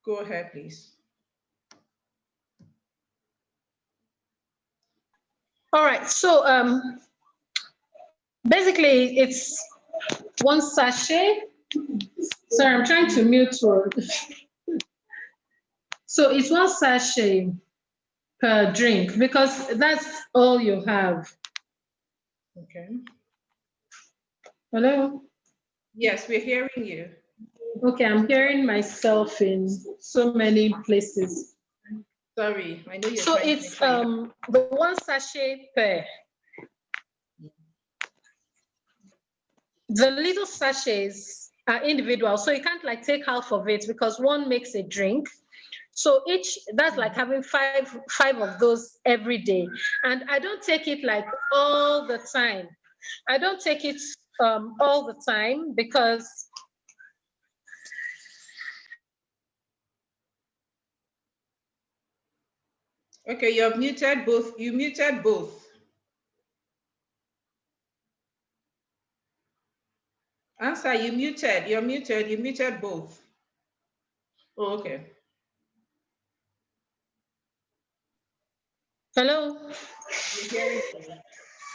Go ahead, please. All right. So basically, it's one sachet. Sorry, I'm trying to mute one. So it's one sachet per drink because that's all you have. Okay. Hello? Yes, we're hearing you. Okay, I'm hearing myself in so many places. Sorry, I know you're So it's the one sachet per. The little sachets are individual, so you can't like take half of it because one makes a drink. So that's like having five of those every day. And I don't take it like all the time. I don't take it all the time because okay, you have muted both. You muted both. Answer, you muted. You're muted. You muted both. Oh, okay. Hello?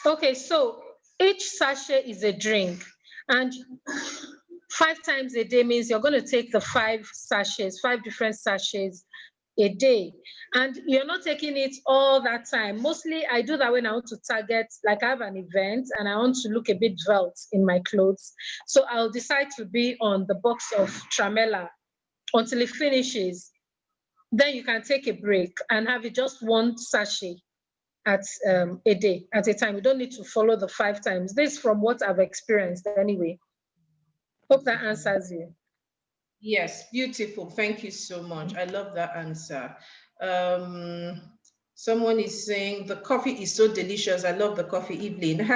Okay, so each sachet is a drink, and 5 times a day means you're going to take the 5 different sachets a day, and you're not taking it all that time. Mostly I do that when I want to target, like I have an event and I want to look a bit svelte in my clothes, so I'll decide to be on the box of Tramella until it finishes. Then you can take a break and have it just one sachet at a day at a time. You don't need to follow the 5 times. This is from what I've experienced anyway. Hope that answers you. Yes, beautiful. Thank you so much. I love that answer. Someone is saying the coffee is so delicious. I love the coffee. Evening.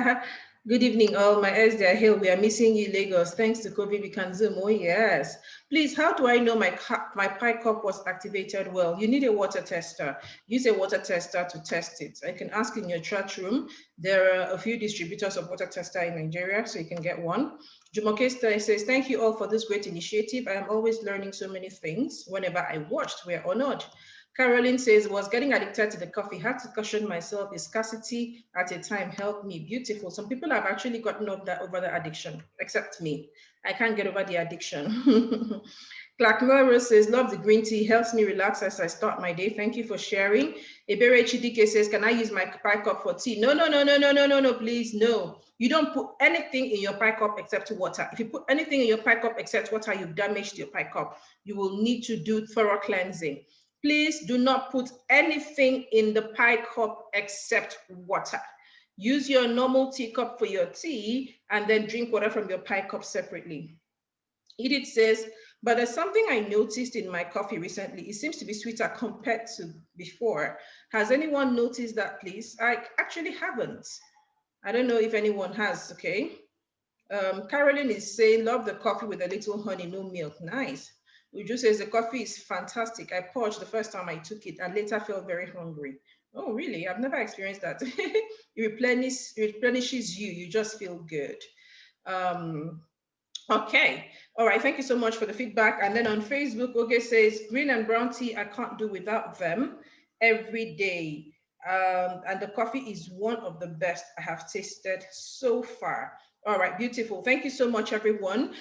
Good evening, all. My ears, they are here. We are missing you, Lagos. Thanks to COVID, we can Zoom. Oh, yes. Please, how do I know my pie cup was activated well? You need a water tester. Use a water tester to test it. I can ask in your chat room. There are a few distributors of water tester in Nigeria, so you can get one. Jumoke says, thank you all for this great initiative. I am always learning so many things. Whenever I watched, we're honored. Caroline says, was getting addicted to the coffee, had to caution myself, is scarcity at a time, help me. Beautiful. Some people have actually gotten over the addiction, except me. I can't get over the addiction. Clark Melrose says, love the green tea, helps me relax as I start my day. Thank you for sharing. Ebere Chidike says, can I use my pie cup for tea? No, please, no. You don't put anything in your pie cup except water. If you put anything in your pie cup except water, you've damaged your pie cup. You will need to do thorough cleansing. Please do not put anything in the pie cup except water. Use your normal teacup for your tea and then drink water from your pie cup separately. Edith says, but there's something I noticed in my coffee recently. It seems to be sweeter compared to before. Has anyone noticed that, please? I actually haven't. I don't know if anyone has, okay? Carolyn is saying, love the coffee with a little honey, no milk. Nice. Uju says, the coffee is fantastic. I purged the first time I took it and later felt very hungry. Oh, really? I've never experienced that. It replenishes you. You just feel good. Okay. All right. Thank you so much for the feedback. And then on Facebook, Oge says, green and brown tea, I can't do without them every day. And the coffee is one of the best I have tasted so far. All right, beautiful. Thank you so much, everyone.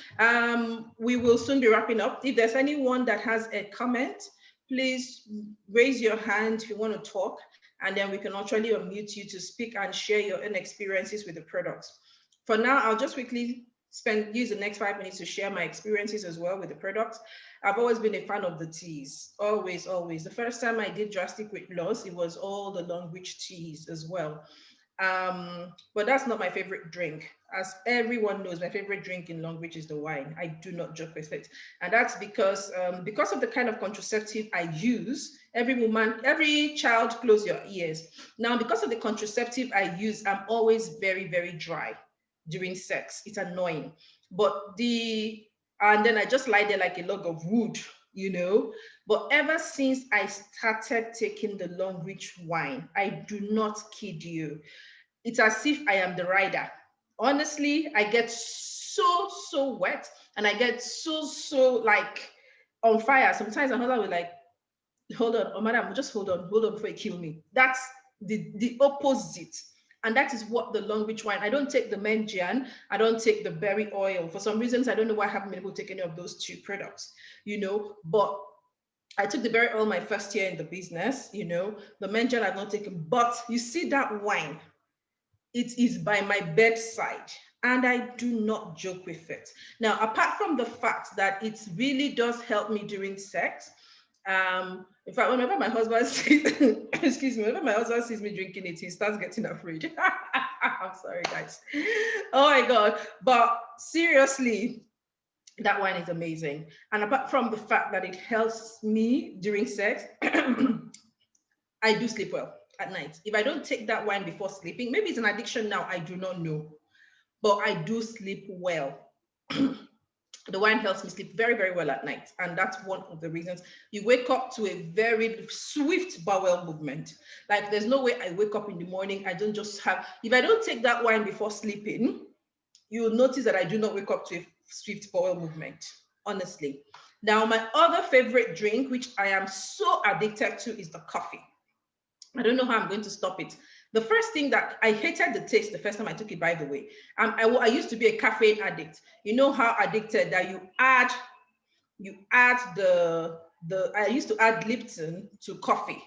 We will soon be wrapping up. If there's anyone that has a comment, please raise your hand if you want to talk, and then we can actually unmute you to speak and share your own experiences with the products. For now, I'll just quickly use the next 5 minutes to share my experiences as well with the products. I've always been a fan of the teas, always. The first time I did drastic weight loss, it was all the Longreach teas as well. But that's not my favorite drink. As everyone knows, my favorite drink in Longreach is the wine. I do not joke with it. And that's because of the kind of contraceptive I use. Every child, close your ears. Now, because of the contraceptive I use, I'm always very, very dry during sex. It's annoying. And then I just lie there like a log of wood, you know. But ever since I started taking the Longreach wine, I do not kid you, it's as if I am the rider. Honestly, I get so wet and I get so like on fire. Sometimes my husband will like, hold on, oh madam, just hold on before you kill me. That's the opposite. And that is what the Longreach wine, I don't take the Menjian, I don't take the berry oil. For some reasons, I don't know why I haven't been able to take any of those two products, you know, but I took the berry oil my first year in the business, you know, the Menjian I've not taken, but you see that wine, it is by my bedside and I do not joke with it. Now, apart from the fact that it really does help me during sex, in fact, whenever my husband sees, whenever my husband sees me drinking it, he starts getting afraid. I'm sorry, guys. Oh my God. But seriously, that wine is amazing. And apart from the fact that it helps me during sex, I do sleep well at night. If I don't take that wine before sleeping, maybe it's an addiction now, I do not know, but I do sleep well. The wine helps me sleep very, very well at night. And that's one of the reasons. You wake up to a very swift bowel movement. Like there's no way I wake up in the morning, I don't just have, if I don't take that wine before sleeping, you'll notice that I do not wake up to a swift bowel movement, honestly. Now, my other favorite drink, which I am so addicted to, is the coffee. I don't know how I'm going to stop it. The first thing that I hated the taste the first time I took it, by the way. I used to be a caffeine addict. You know how addicted that you add I used to add Lipton to coffee,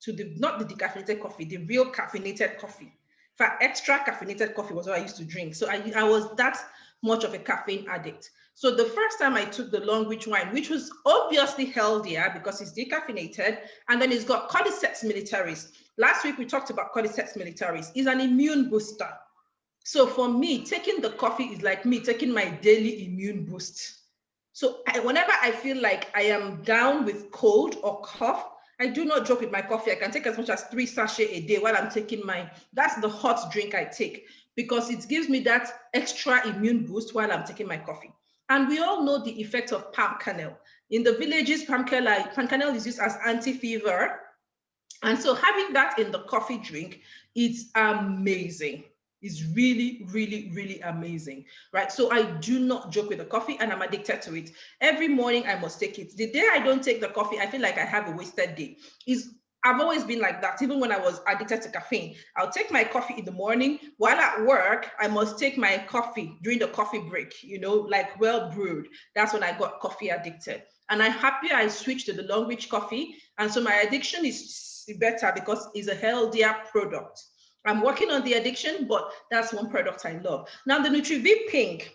to not the decaffeinated coffee, the real caffeinated coffee. In fact, extra caffeinated coffee was what I used to drink. So I was that much of a caffeine addict. So the first time I took the Longreach wine, which was obviously healthier because it's decaffeinated, and then it's got Cordyceps militaris. Last week we talked about Cordyceps militaris. It's an immune booster. So for me, taking the coffee is like me taking my daily immune boost. So whenever I feel like I am down with cold or cough, I do not joke with my coffee. I can take as much as 3 sachets a day while I'm taking that's the hot drink I take, because it gives me that extra immune boost while I'm taking my coffee. And we all know the effect of palm kernel. In the villages, palm kernel is used as anti-fever. And so having that in the coffee drink, it's amazing. It's really, really, really amazing, right? So I do not joke with the coffee and I'm addicted to it. Every morning I must take it. The day I don't take the coffee, I feel like I have a wasted day. I've always been like that, even when I was addicted to caffeine. I'll take my coffee in the morning. While at work, I must take my coffee during the coffee break, you know, like well brewed. That's when I got coffee addicted. And I'm happy I switched to the Long Reach coffee. And so my addiction is better because it's a healthier product. I'm working on the addiction, but that's one product I love. Now the NutriV Pink,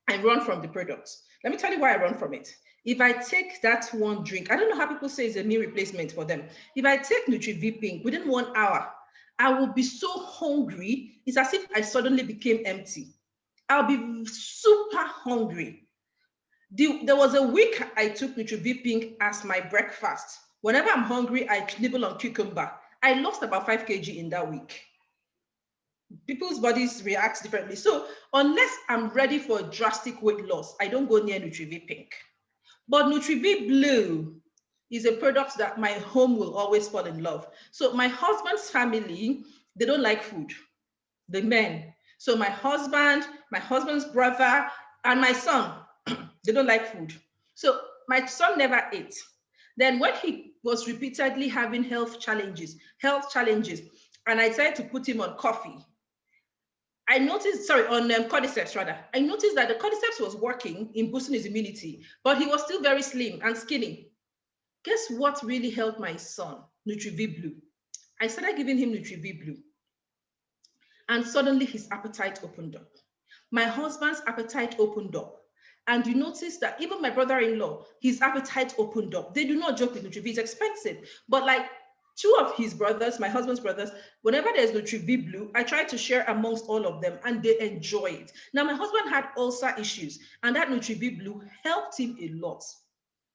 I run from the products. Let me tell you why I run from it. If I take that one drink, I don't know how people say it's a meal replacement for them. If I take NutriV Pink within 1 hour, I will be so hungry. It's as if I suddenly became empty. I'll be super hungry. There was a week I took NutriV Pink as my breakfast. Whenever I'm hungry, I nibble on cucumber. I lost about 5 kg in that week. People's bodies react differently. So unless I'm ready for a drastic weight loss, I don't go near NutriV Pink. But NutriV Blue is a product that my home will always fall in love. So my husband's family, they don't like food, the men. So my husband's brother, and my son, they don't like food. So my son never ate. Then when he was repeatedly having health challenges, and I tried to put him on coffee, I noticed, on cordyceps rather, I noticed that the cordyceps was working in boosting his immunity, but he was still very slim and skinny. Guess what really helped my son? NutriV Blue. I started giving him NutriV Blue. And suddenly his appetite opened up. My husband's appetite opened up. And you notice that even my brother-in-law, his appetite opened up. They do not joke with NutriV, it's expensive. But like 2 of his brothers, my husband's brothers, whenever there's NutriV Blue, I try to share amongst all of them and they enjoy it. Now, my husband had ulcer issues and that NutriV Blue helped him a lot.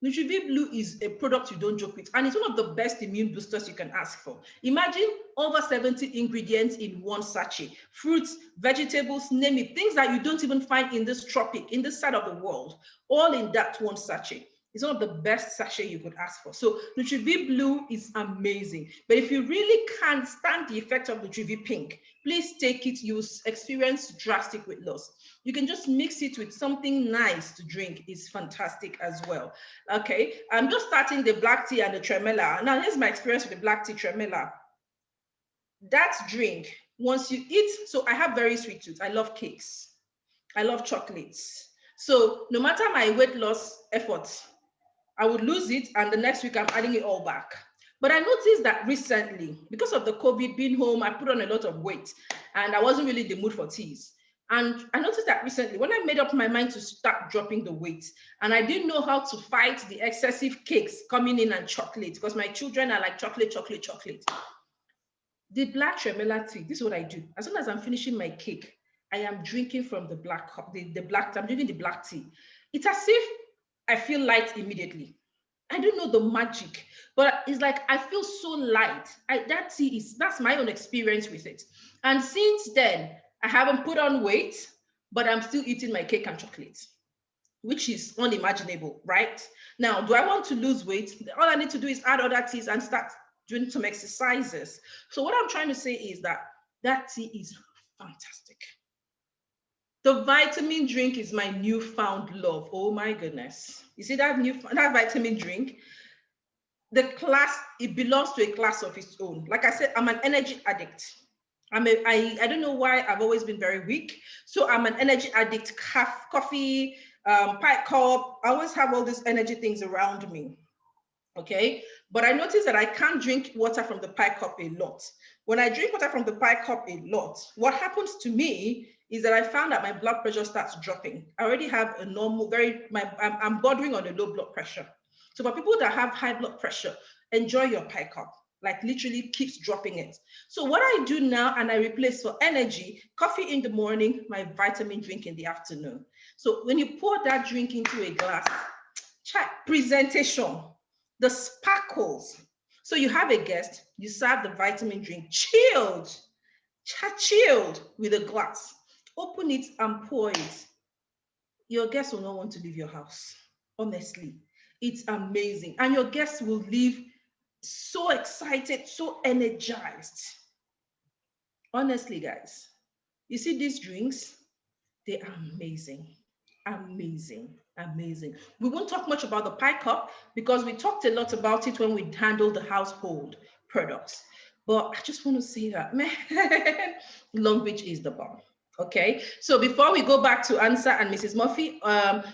NutriV Blue is a product you don't joke with, and it's one of the best immune boosters you can ask for. Imagine over 70 ingredients in one sachet, fruits, vegetables, name it, things that you don't even find in this side of the world, all in that one sachet. It's one of the best sachet you could ask for. So NutriV Blue is amazing. But if you really can't stand the effect of NutriV Pink, please take it. You'll experience drastic weight loss. You can just mix it with something nice to drink. It's fantastic as well. Okay, I'm just starting the black tea and the tremella. Now here's my experience with the black tea tremella. That drink, once you eat, so I have very sweet tooth. I love cakes. I love chocolates. So no matter my weight loss efforts, I would lose it and the next week I'm adding it all back. But I noticed that recently, because of the COVID, being home, I put on a lot of weight and I wasn't really in the mood for teas. And I noticed that recently when I made up my mind to start dropping the weight and I didn't know how to fight the excessive cakes coming in and chocolate because my children are like chocolate. The black tremella tea, this is what I do. As soon as I'm finishing my cake, I am drinking from the black cup, I'm drinking the black tea. It's as if I feel light immediately. I don't know the magic, but it's like I feel so light. That tea that's my own experience with it. And since then, I haven't put on weight, but I'm still eating my cake and chocolate, which is unimaginable, right? Now, do I want to lose weight? All I need to do is add other teas and start doing some exercises. So what I'm trying to say is that tea is fantastic. The vitamin drink is my newfound love. Oh my goodness. You see that vitamin drink? It belongs to a class of its own. Like I said, I'm an energy addict. I don't know why I've always been very weak. So I'm an energy addict, coffee, pie cup. I always have all these energy things around me. Okay. But I noticed that I can't drink water from the pie cup a lot. When I drink water from the pie cup a lot, what happens to me is that I found that my blood pressure starts dropping. I already have a normal, I'm bordering on a low blood pressure. So for people that have high blood pressure, enjoy your pie cup, like literally keeps dropping it. So what I do now, and I replace for energy, coffee in the morning, my vitamin drink in the afternoon. So when you pour that drink into a glass, check presentation, the sparkles. So you have a guest, you serve the vitamin drink, chilled with a glass. Open it and pour it. Your guests will not want to leave your house. Honestly, it's amazing. And your guests will leave so excited, so energized. Honestly, guys, you see these drinks, they are amazing. Amazing. We won't talk much about the pie cup because we talked a lot about it when we handled the household products. But I just want to say that, man, Long Reach is the bomb. Okay, so before we go back to answer and Mrs. Murphy,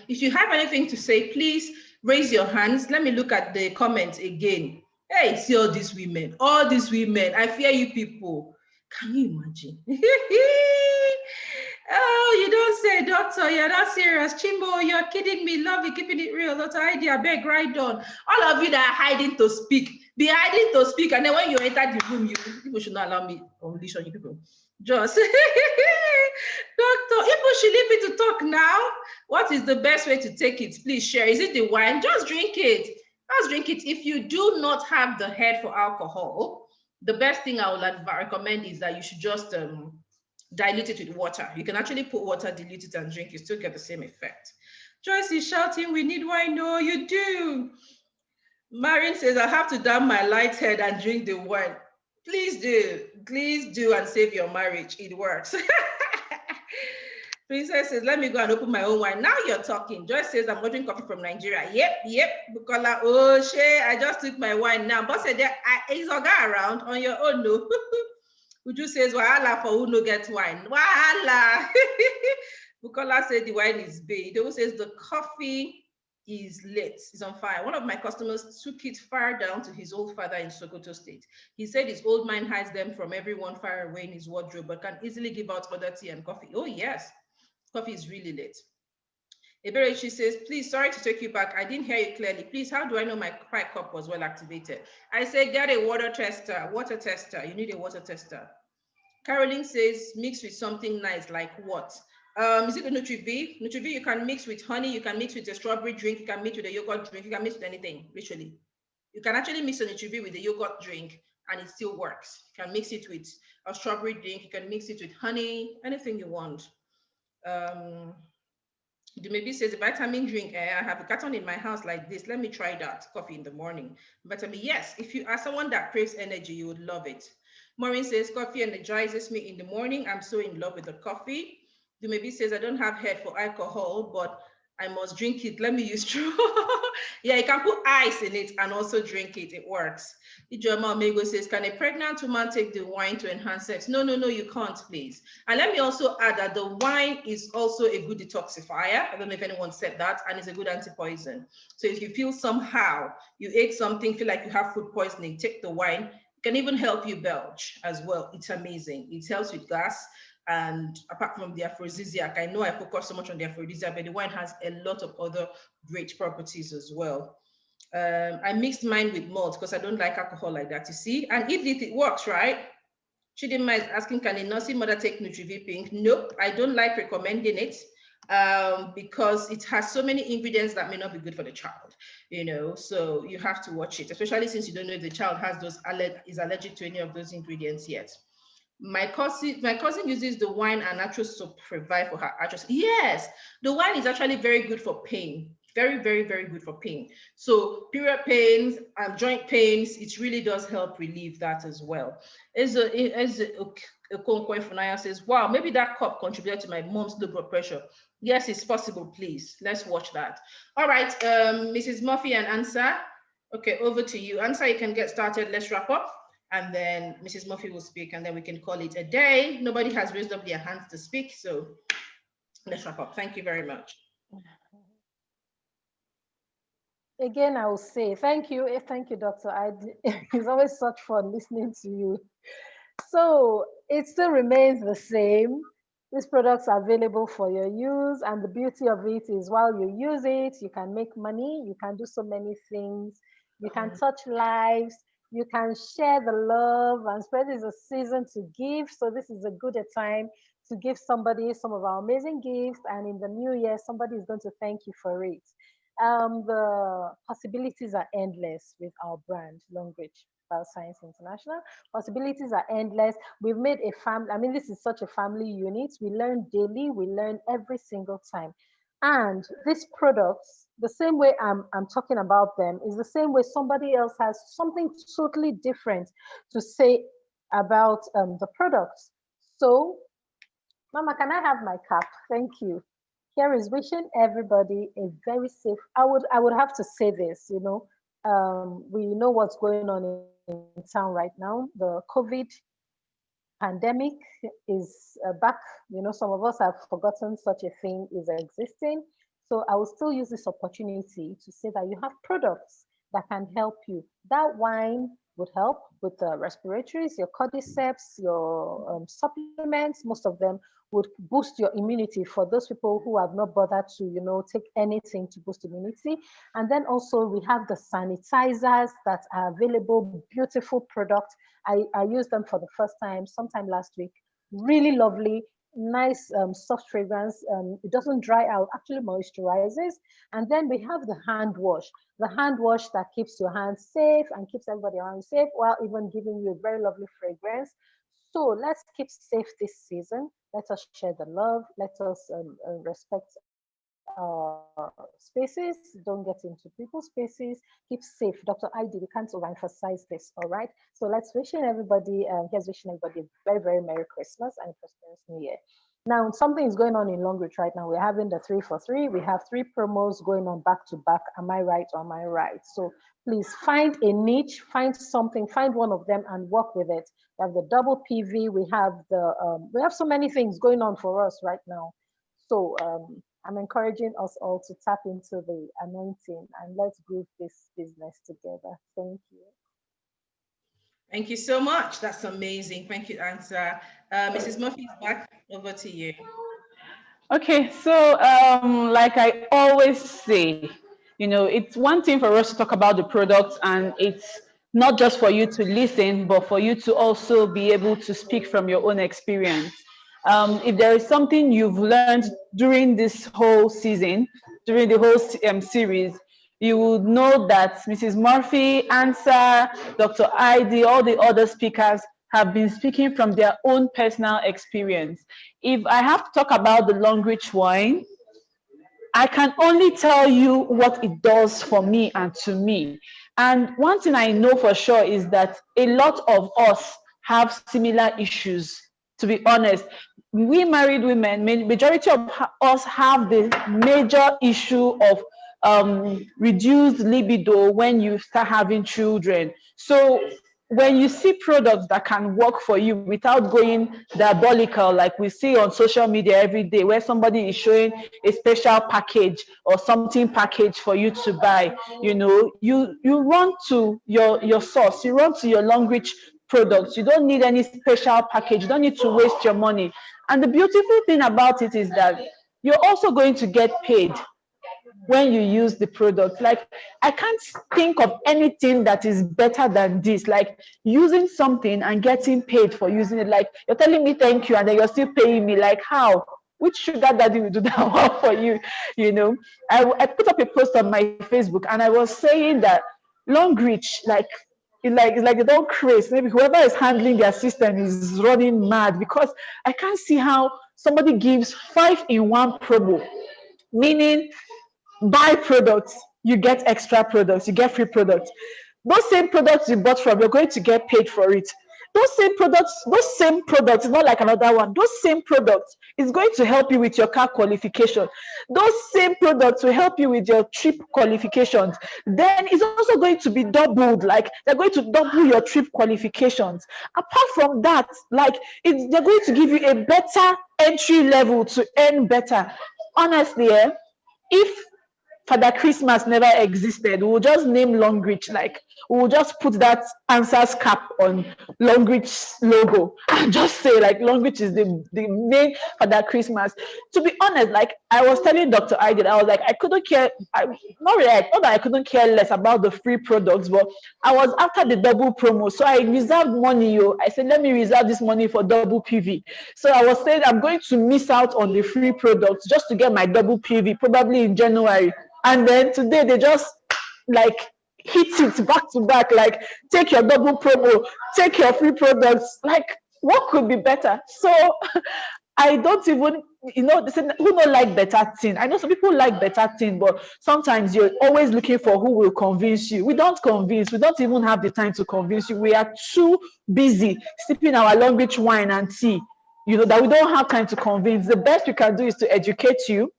if you have anything to say, please Raise your hands. Let me look at the comments again. Hey, see all these women. I fear you people. Can you imagine? Oh, you don't say, doctor, you're not serious. Chimbo, you're kidding me. Love you, keeping it real. Dr. Idea, beg, right on. All of you that are hiding to speak, be hiding to speak. And then when you enter the room, people should not allow me unleash on you people. Just, doctor, people should leave me to talk now. What is the best way to take it? Please share. Is it the wine? Just drink it. Just drink it. If you do not have the head for alcohol, the best thing I would recommend is that you should just dilute it with water. You can actually put water, dilute it, and drink. You still get the same effect. Joyce is shouting, we need wine. No, you do. Marin says, I have to damn my light head and drink the wine. Please do. Please do and save your marriage. It works. Princess says, let me go and open my own wine. Now you're talking. Joyce says, I'm ordering coffee from Nigeria. Yep. Bukola, oh, Shay, I just took my wine now. But said, is Oga around on your own? No. Uju says, wahala for who no get wine. Wahala. Bukola said the wine is big. Dewo says the coffee is lit. It's on fire. One of my customers took it far down to his old father in Sokoto State. He said his old man hides them from everyone far away in his wardrobe, but can easily give out other tea and coffee. Oh, yes. Coffee is really lit. Eberechi says, please, sorry to take you back. I didn't hear you clearly. Please, how do I know my pipe cup was well activated? I say, get a water tester. You need a water tester. Caroline says, mix with something nice, like what? Is it the Nutri-V? Nutri-V you can mix with honey, you can mix with a strawberry drink, you can mix with a yogurt drink, you can mix with anything, literally. You can actually mix a Nutri-V with a yogurt drink and it still works. You can mix it with a strawberry drink, you can mix it with honey, anything you want. Maybe says a vitamin drink. I have a carton in my house like this. Let me try that. Coffee in the morning. Vitamin, yes. If you are someone that craves energy, you would love it. Maureen says coffee energizes me in the morning. I'm so in love with the coffee. Maybe says I don't have head for alcohol, but I must drink it. Let me use straw. Yeah, you can put ice in it and also drink it. It works. Ijoma Omego says, can a pregnant woman take the wine to enhance sex? No, you can't, please. And let me also add that the wine is also a good detoxifier. I don't know if anyone said that, and it's a good anti-poison. So if you feel somehow you ate something, feel like you have food poisoning, take the wine. It can even help you belch as well. It's amazing. It helps with gas. And apart from the aphrodisiac, I know I focus so much on the aphrodisiac, but the wine has a lot of other great properties as well. I mixed mine with malt because I don't like alcohol like that, you see? And if it works, right? Chidinma is asking, can a nursing mother take Nutri-V Pink? Nope, I don't like recommending it because it has so many ingredients that may not be good for the child, you know? So you have to watch it, especially since you don't know if the child has is allergic to any of those ingredients yet. My cousin uses the wine and natural soap provide for her arthritis. Yes, the wine is actually very good for pain. Very, very, very good for pain. So period pains and joint pains, it really does help relieve that as well. As Okonkwo Funaya says, wow, maybe that cup contributed to my mom's low blood pressure. Yes, it's possible, please. Let's watch that. All right, Mrs. Murphy and Ansa. Okay, over to you. Ansa, you can get started. Let's wrap up. And then Mrs. Murphy will speak, and then we can call it a day. Nobody has raised up their hands to speak, so let's wrap up. Thank you very much. Again, I will say thank you, Dr. It's always such fun listening to you. So it still remains the same. These products are available for your use, and the beauty of it is while you use it, you can make money, you can do so many things, you can touch lives, you can share the love, and spread is a season to give. So this is a good time to give somebody some of our amazing gifts, and in the new year, somebody is going to thank you for it. The possibilities are endless with our brand, Longreach Bioscience International. Possibilities are endless. We've made a family. I mean, this is such a family unit. We learn daily. We learn every single time. And these products, the same way I'm talking about them, is the same way somebody else has something totally different to say about the products. So, Mama, can I have my cap? Thank you. Here is wishing everybody a very safe. I would have to say this, you know, we know what's going on in town right now. The COVID pandemic is back. You know, some of us have forgotten such a thing is existing. So I will still use this opportunity to say that you have products that can help you. That wine would help with the respiratories, your cordyceps, your supplements. Most of them would boost your immunity for those people who have not bothered to, take anything to boost immunity. And then also we have the sanitizers that are available, beautiful products. I used them for the first time sometime last week. Really lovely, nice, soft fragrance. It doesn't dry out, actually moisturizes. And then we have the hand wash that keeps your hands safe and keeps everybody around safe while even giving you a very lovely fragrance. So let's keep safe this season. Let us share the love. Let us respect spaces. Don't get into people's spaces. Keep safe. Dr. ID, we can't overemphasize this, all right? So let's wishing everybody, here's wishing everybody a very, very Merry Christmas and a prosperous New Year. Now, something is going on in Longreach right now. We're having the 3 for 3. We have 3 promos going on back to back. Am I right or am I right? So please find a niche, find something, find one of them and work with it. We have the double PV. We have so many things going on for us right now. So I'm encouraging us all to tap into the anointing and let's group this business together. Thank you. Thank you so much. That's amazing. Thank you, Answer. Mrs. Murphy is back. Over to you. Okay, so like I always say, it's one thing for us to talk about the products, and it's not just for you to listen, but for you to also be able to speak from your own experience. If there is something you've learned during this whole season, during the whole series, you would know that Mrs. Murphy, Answer, Dr. ID, all the other speakers have been speaking from their own personal experience. If I have to talk about the Longreach wine, I can only tell you what it does for me and to me. And one thing I know for sure is that a lot of us have similar issues, to be honest. We married women, majority of us have the major issue of reduced libido when you start having children. So when you see products that can work for you without going diabolical, like we see on social media every day, where somebody is showing a special package or something package for you to buy, you run to your source, you run to your Longreach products. You don't need any special package. You don't need to waste your money. And the beautiful thing about it is that you're also going to get paid when you use the product. Like, I can't think of anything that is better than this, like using something and getting paid for using it. Like, you're telling me thank you and then you're still paying me. Like, how? Which sugar daddy will do that one for you? I put up a post on my Facebook and I was saying that Longreach, it's like they don't craze. Maybe whoever is handling their system is running mad, because I can't see how somebody gives 5-in-1 promo, meaning buy products, you get extra products, you get free products. Those same products you bought from, you're going to get paid for it. Those same products, not like another one. Those same products is going to help you with your car qualification. Those same products will help you with your trip qualifications. Then it's also going to be doubled, like they're going to double your trip qualifications. Apart from that, they're going to give you a better entry level to earn better. Honestly, if Father Christmas never existed, we'll just name Longreach, we'll just put that Answers cap on Longreach's logo and just say Longreach is the main Father Christmas. To be honest, I was telling Dr. I was like, I couldn't care, not that I couldn't care less about the free products, but I was after the double promo. So I reserved money. I said, let me reserve this money for double PV. So I was saying I'm going to miss out on the free products just to get my double PV, probably in January. And then today they just hit it back to back, take your double promo, take your free products. What could be better? So I don't even, they say, who don't like better thing? I know some people like better thing, but sometimes you're always looking for who will convince you. We don't convince. We don't even have the time to convince you. We are too busy sipping our Longreach wine and tea, that we don't have time to convince. The best we can do is to educate you,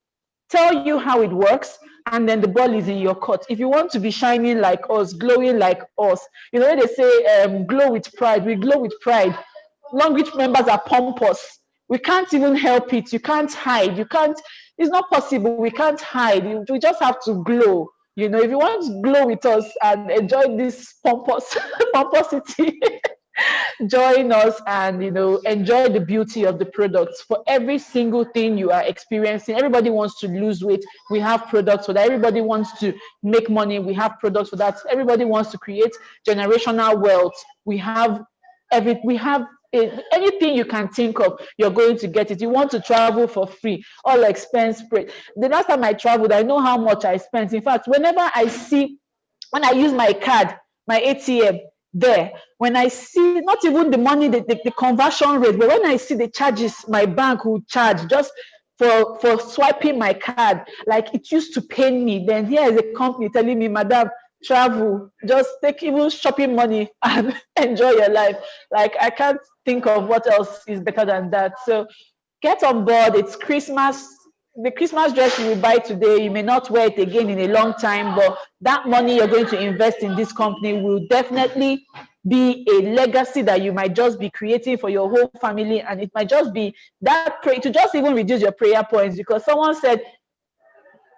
tell you how it works, and then the ball is in your court. If you want to be shining like us, glowing like us, they say glow with pride. We glow with pride. Longreach members are pompous. We can't even help it. You can't hide. You can't It's not possible. We can't hide. We just have to glow. You know, if you want to glow with us and enjoy this pomposity, join us and, you know, enjoy the beauty of the products. For every single thing you are experiencing, everybody wants to lose weight, we have products for that. Everybody wants to make money, we have products for that. Everybody wants to create generational wealth, we have anything you can think of, you're going to get it. You want to travel for free, all expense paid. The last time I traveled, I know how much I spent. In fact, when I use my card, my ATM there, when I see not even the money, the conversion rate, but when I see the charges my bank will charge just for swiping my card, like it used to pain me. Then here is a company telling me, madam, travel, just take even shopping money and enjoy your life. Like, I can't think of what else is better than that. So get on board. It's Christmas. The Christmas dress you will buy today, you may not wear it again in a long time, but that money you're going to invest in this company will definitely be a legacy that you might just be creating for your whole family. And it might just be that to just even reduce your prayer points, because someone said,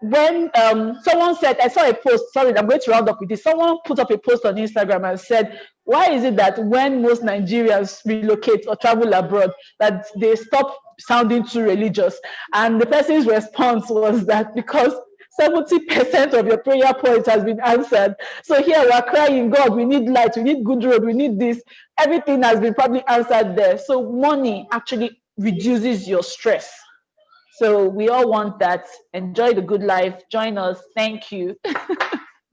I saw a post, sorry, I'm going to round up with this. Someone put up a post on Instagram and said, why is it that when most Nigerians relocate or travel abroad, that they stop sounding too religious? And the person's response was that because 70% of your prayer points has been answered. So here we're crying, God, we need light, we need good road, we need this. Everything has been probably answered there. So money actually reduces your stress. So we all want that. Enjoy the good life. Join us. Thank you.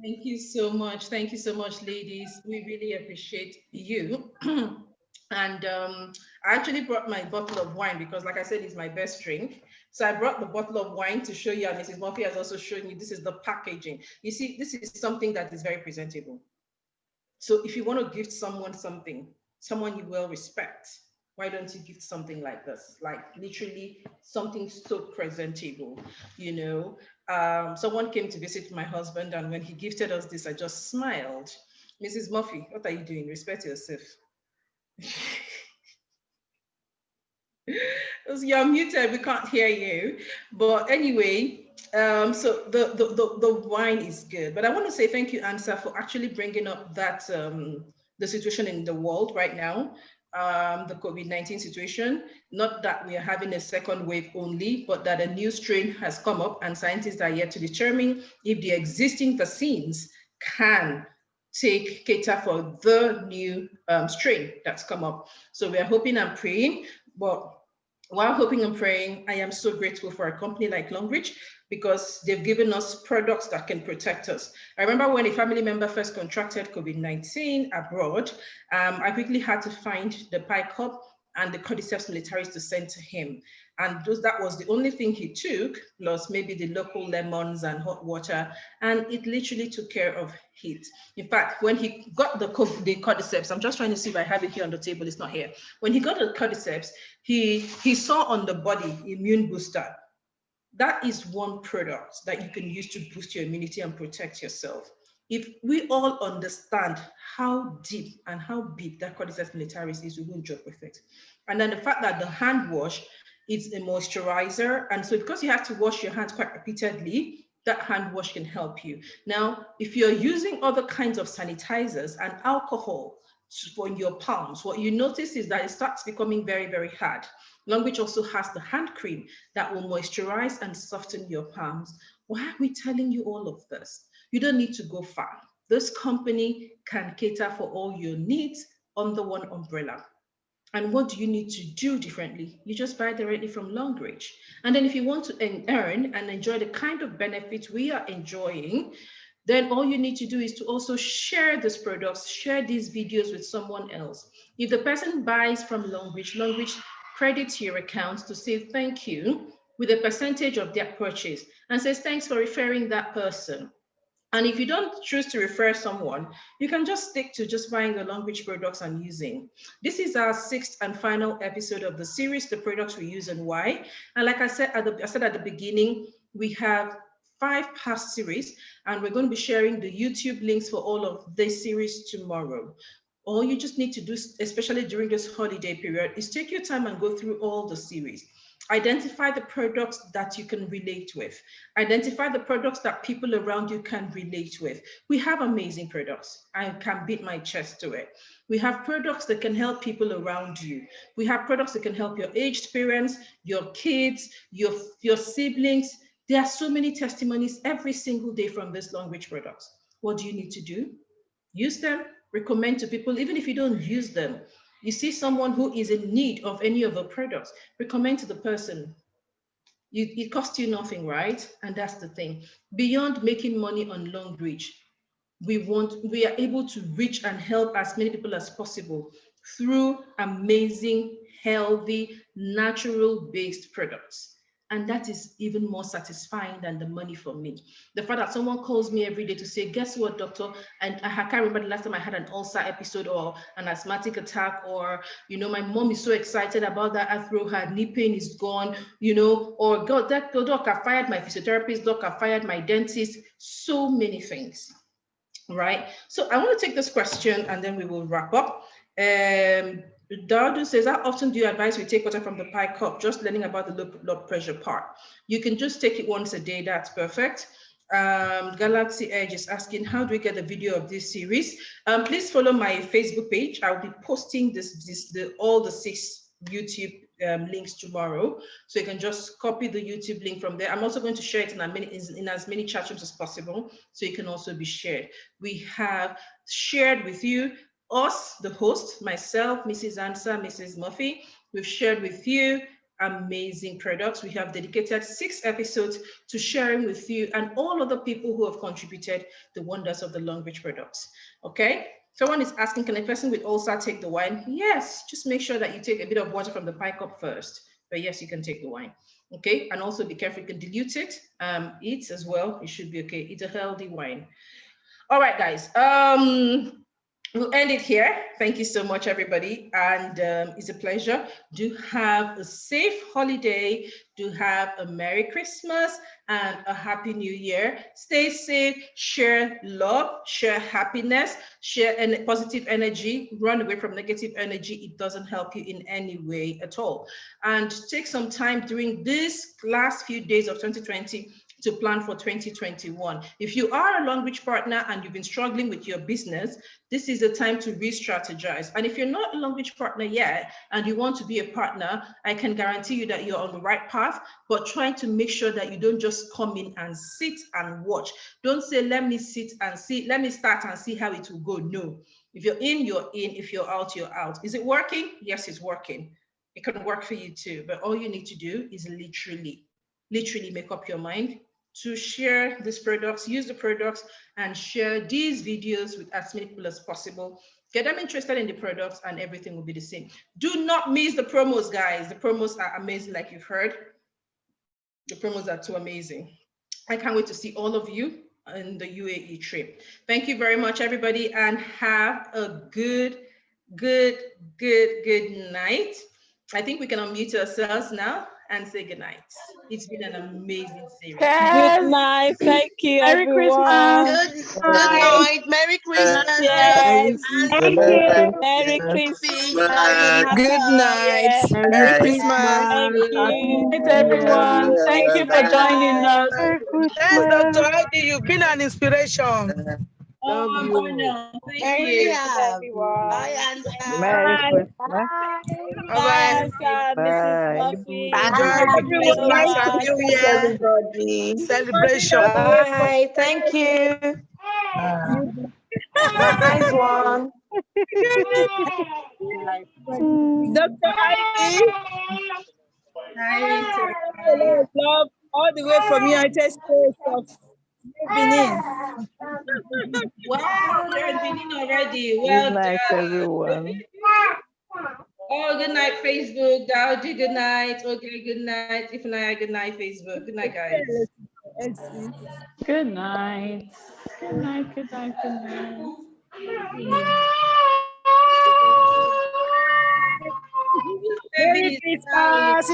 Thank you so much. Thank you so much, ladies. We really appreciate you. And I actually brought my bottle of wine because, like I said, it's my best drink. So I brought the bottle of wine to show you, and Mrs. Murphy has also shown you, this is the packaging. You see, this is something that is very presentable. So if you want to gift someone something, someone you will respect, why don't you gift something like this? Like literally something so presentable, you know. Someone came to visit my husband, and when he gifted us this, I just smiled. Mrs. Murphy, what are you doing? Respect yourself. You're muted, we can't hear you. But anyway, so the wine is good. But I want to say thank you, Ansa, for actually bringing up that the situation in the world right now. The COVID-19 situation, not that we are having a second wave only, but that a new strain has come up, and scientists are yet to determine if the existing vaccines can cater for the new strain that's come up. So we are hoping and praying, but while hoping and praying, I am so grateful for a company like Longbridge, because they've given us products that can protect us. I remember when a family member first contracted COVID-19 abroad, I quickly had to find the Picop and the Cordyceps militaris to send to him. And that was the only thing he took, plus maybe the local lemons and hot water, and it literally took care of it. In fact, when he got the Cordyceps, I'm just trying to see if I have it here on the table, it's not here. When he got the Cordyceps, he saw on the body immune booster. That is one product that you can use to boost your immunity and protect yourself. If we all understand how deep and how big that Cordyceps militaris is, we won't joke with it. And then the fact that the hand wash is a moisturizer, and so because you have to wash your hands quite repeatedly, that hand wash can help you. Now, if you're using other kinds of sanitizers and alcohol for your palms, what you notice is that it starts becoming very, very hard. Longbridge also has the hand cream that will moisturize and soften your palms. Why are we telling you all of this? You don't need to go far. This company can cater for all your needs under one umbrella. And what do you need to do differently? You just buy directly from Longbridge. And then if you want to earn and enjoy the kind of benefits we are enjoying, then all you need to do is to also share these products, share these videos with someone else. If the person buys from Longbridge, Longbridge credits your account to say thank you with a percentage of their purchase and says thanks for referring that person. And if you don't choose to refer someone, you can just stick to just buying the Longbridge products and using. This is our 6th and final episode of the series, the products we use and why. And like I said at the beginning, we have 5 past series, and we're going to be sharing the YouTube links for all of this series tomorrow. All you just need to do, especially during this holiday period, is take your time and go through all the series. Identify the products that you can relate with. Identify the products that people around you can relate with. We have amazing products. I can beat my chest to it. We have products that can help people around you. We have products that can help your aged parents, your kids, your siblings. There are so many testimonies every single day from this Long Reach products. What do you need to do? Use them, recommend to people, even if you don't use them. You see someone who is in need of any of the products, recommend to the person. It costs you nothing, right? And that's the thing. Beyond making money on Long Reach, we are able to reach and help as many people as possible through amazing, healthy, natural-based products. And that is even more satisfying than the money for me. The fact that someone calls me every day to say, guess what, doctor? And I can't remember the last time I had an ulcer episode or an asthmatic attack, or, my mom is so excited about that arthro, her knee pain is gone, or God, that doc, I fired my physiotherapist, doc, I fired my dentist, so many things. Right. So I want to take this question and then we will wrap up. Dardo says, how often do you advise we take water from the pie cup? Just learning about the low blood pressure part. You can just take it once a day. That's perfect. Galaxy Edge is asking, how do we get the video of this series? Please follow my Facebook page. I'll be posting all the 6 YouTube links tomorrow, so you can just copy the YouTube link from there. I'm also going to share it in as many chat rooms as possible, so you can also be shared. We have shared with you, us, the host, myself, Mrs. Ansa, Mrs. Murphy. We've shared with you amazing products. We have dedicated 6 episodes to sharing with you and all other people who have contributed the wonders of the Long Reach products. Okay. Someone is asking, can a person with ulcer take the wine? Yes, just make sure that you take a bit of water from the pie cup first. But yes, you can take the wine. Okay, and also be careful, you can dilute it. Eat as well, it should be okay. Eat a healthy wine. All right, guys. We'll end it here. Thank you so much, everybody. And it's a pleasure. Do have a safe holiday. Do have a Merry Christmas and a Happy New Year. Stay safe, share love, share happiness, share positive energy, run away from negative energy. It doesn't help you in any way at all. And take some time during these last few days of 2020 to plan for 2021. If you are a Long Reach partner and you've been struggling with your business, this is the time to re-strategize. And if you're not a Long Reach partner yet and you want to be a partner, I can guarantee you that you're on the right path, but trying to make sure that you don't just come in and sit and watch. Don't say, let me sit and see, let me start and see how it will go. No, if you're in, you're in. If you're out, you're out. Is it working? Yes, it's working. It can work for you too, but all you need to do is literally make up your mind to share these products, use the products, and share these videos with as many people as possible. Get them interested in the products and everything will be the same. Do not miss the promos, guys. The promos are amazing, like you've heard. The promos are too amazing. I can't wait to see all of you in the UAE trip. Thank you very much, everybody, and have a good night. I think we can unmute ourselves now and say good night. It's been an amazing series. Yes. Good night. Thank you, Merry everyone. Christmas. Good night. Merry Christmas. Yes. Thank you. Merry Christmas. Good night. Yes. Merry Christmas. Thank you. Good night, everyone. Thank you for joining us. Yes, Dr. Heidi, you've been an inspiration. Oh, no, thank you. Everyone. Bye, Ansa. Merry Christmas. Bye, Bye. Mrs. Buffy. Enjoy the Christmas and New Year Everybody. celebration. Bye. Thank you. Nice one. Dr. Heidi. Love all the way from United States of Benin. Wow, you're in Benin already. Good Well night, done. everyone. Oh, good night, Facebook. Dowdy, good night. Okay, good night. Ifunanya, good night, Facebook. Good night, guys. Good night. Good night. Good night. Good night. Merry Christmas.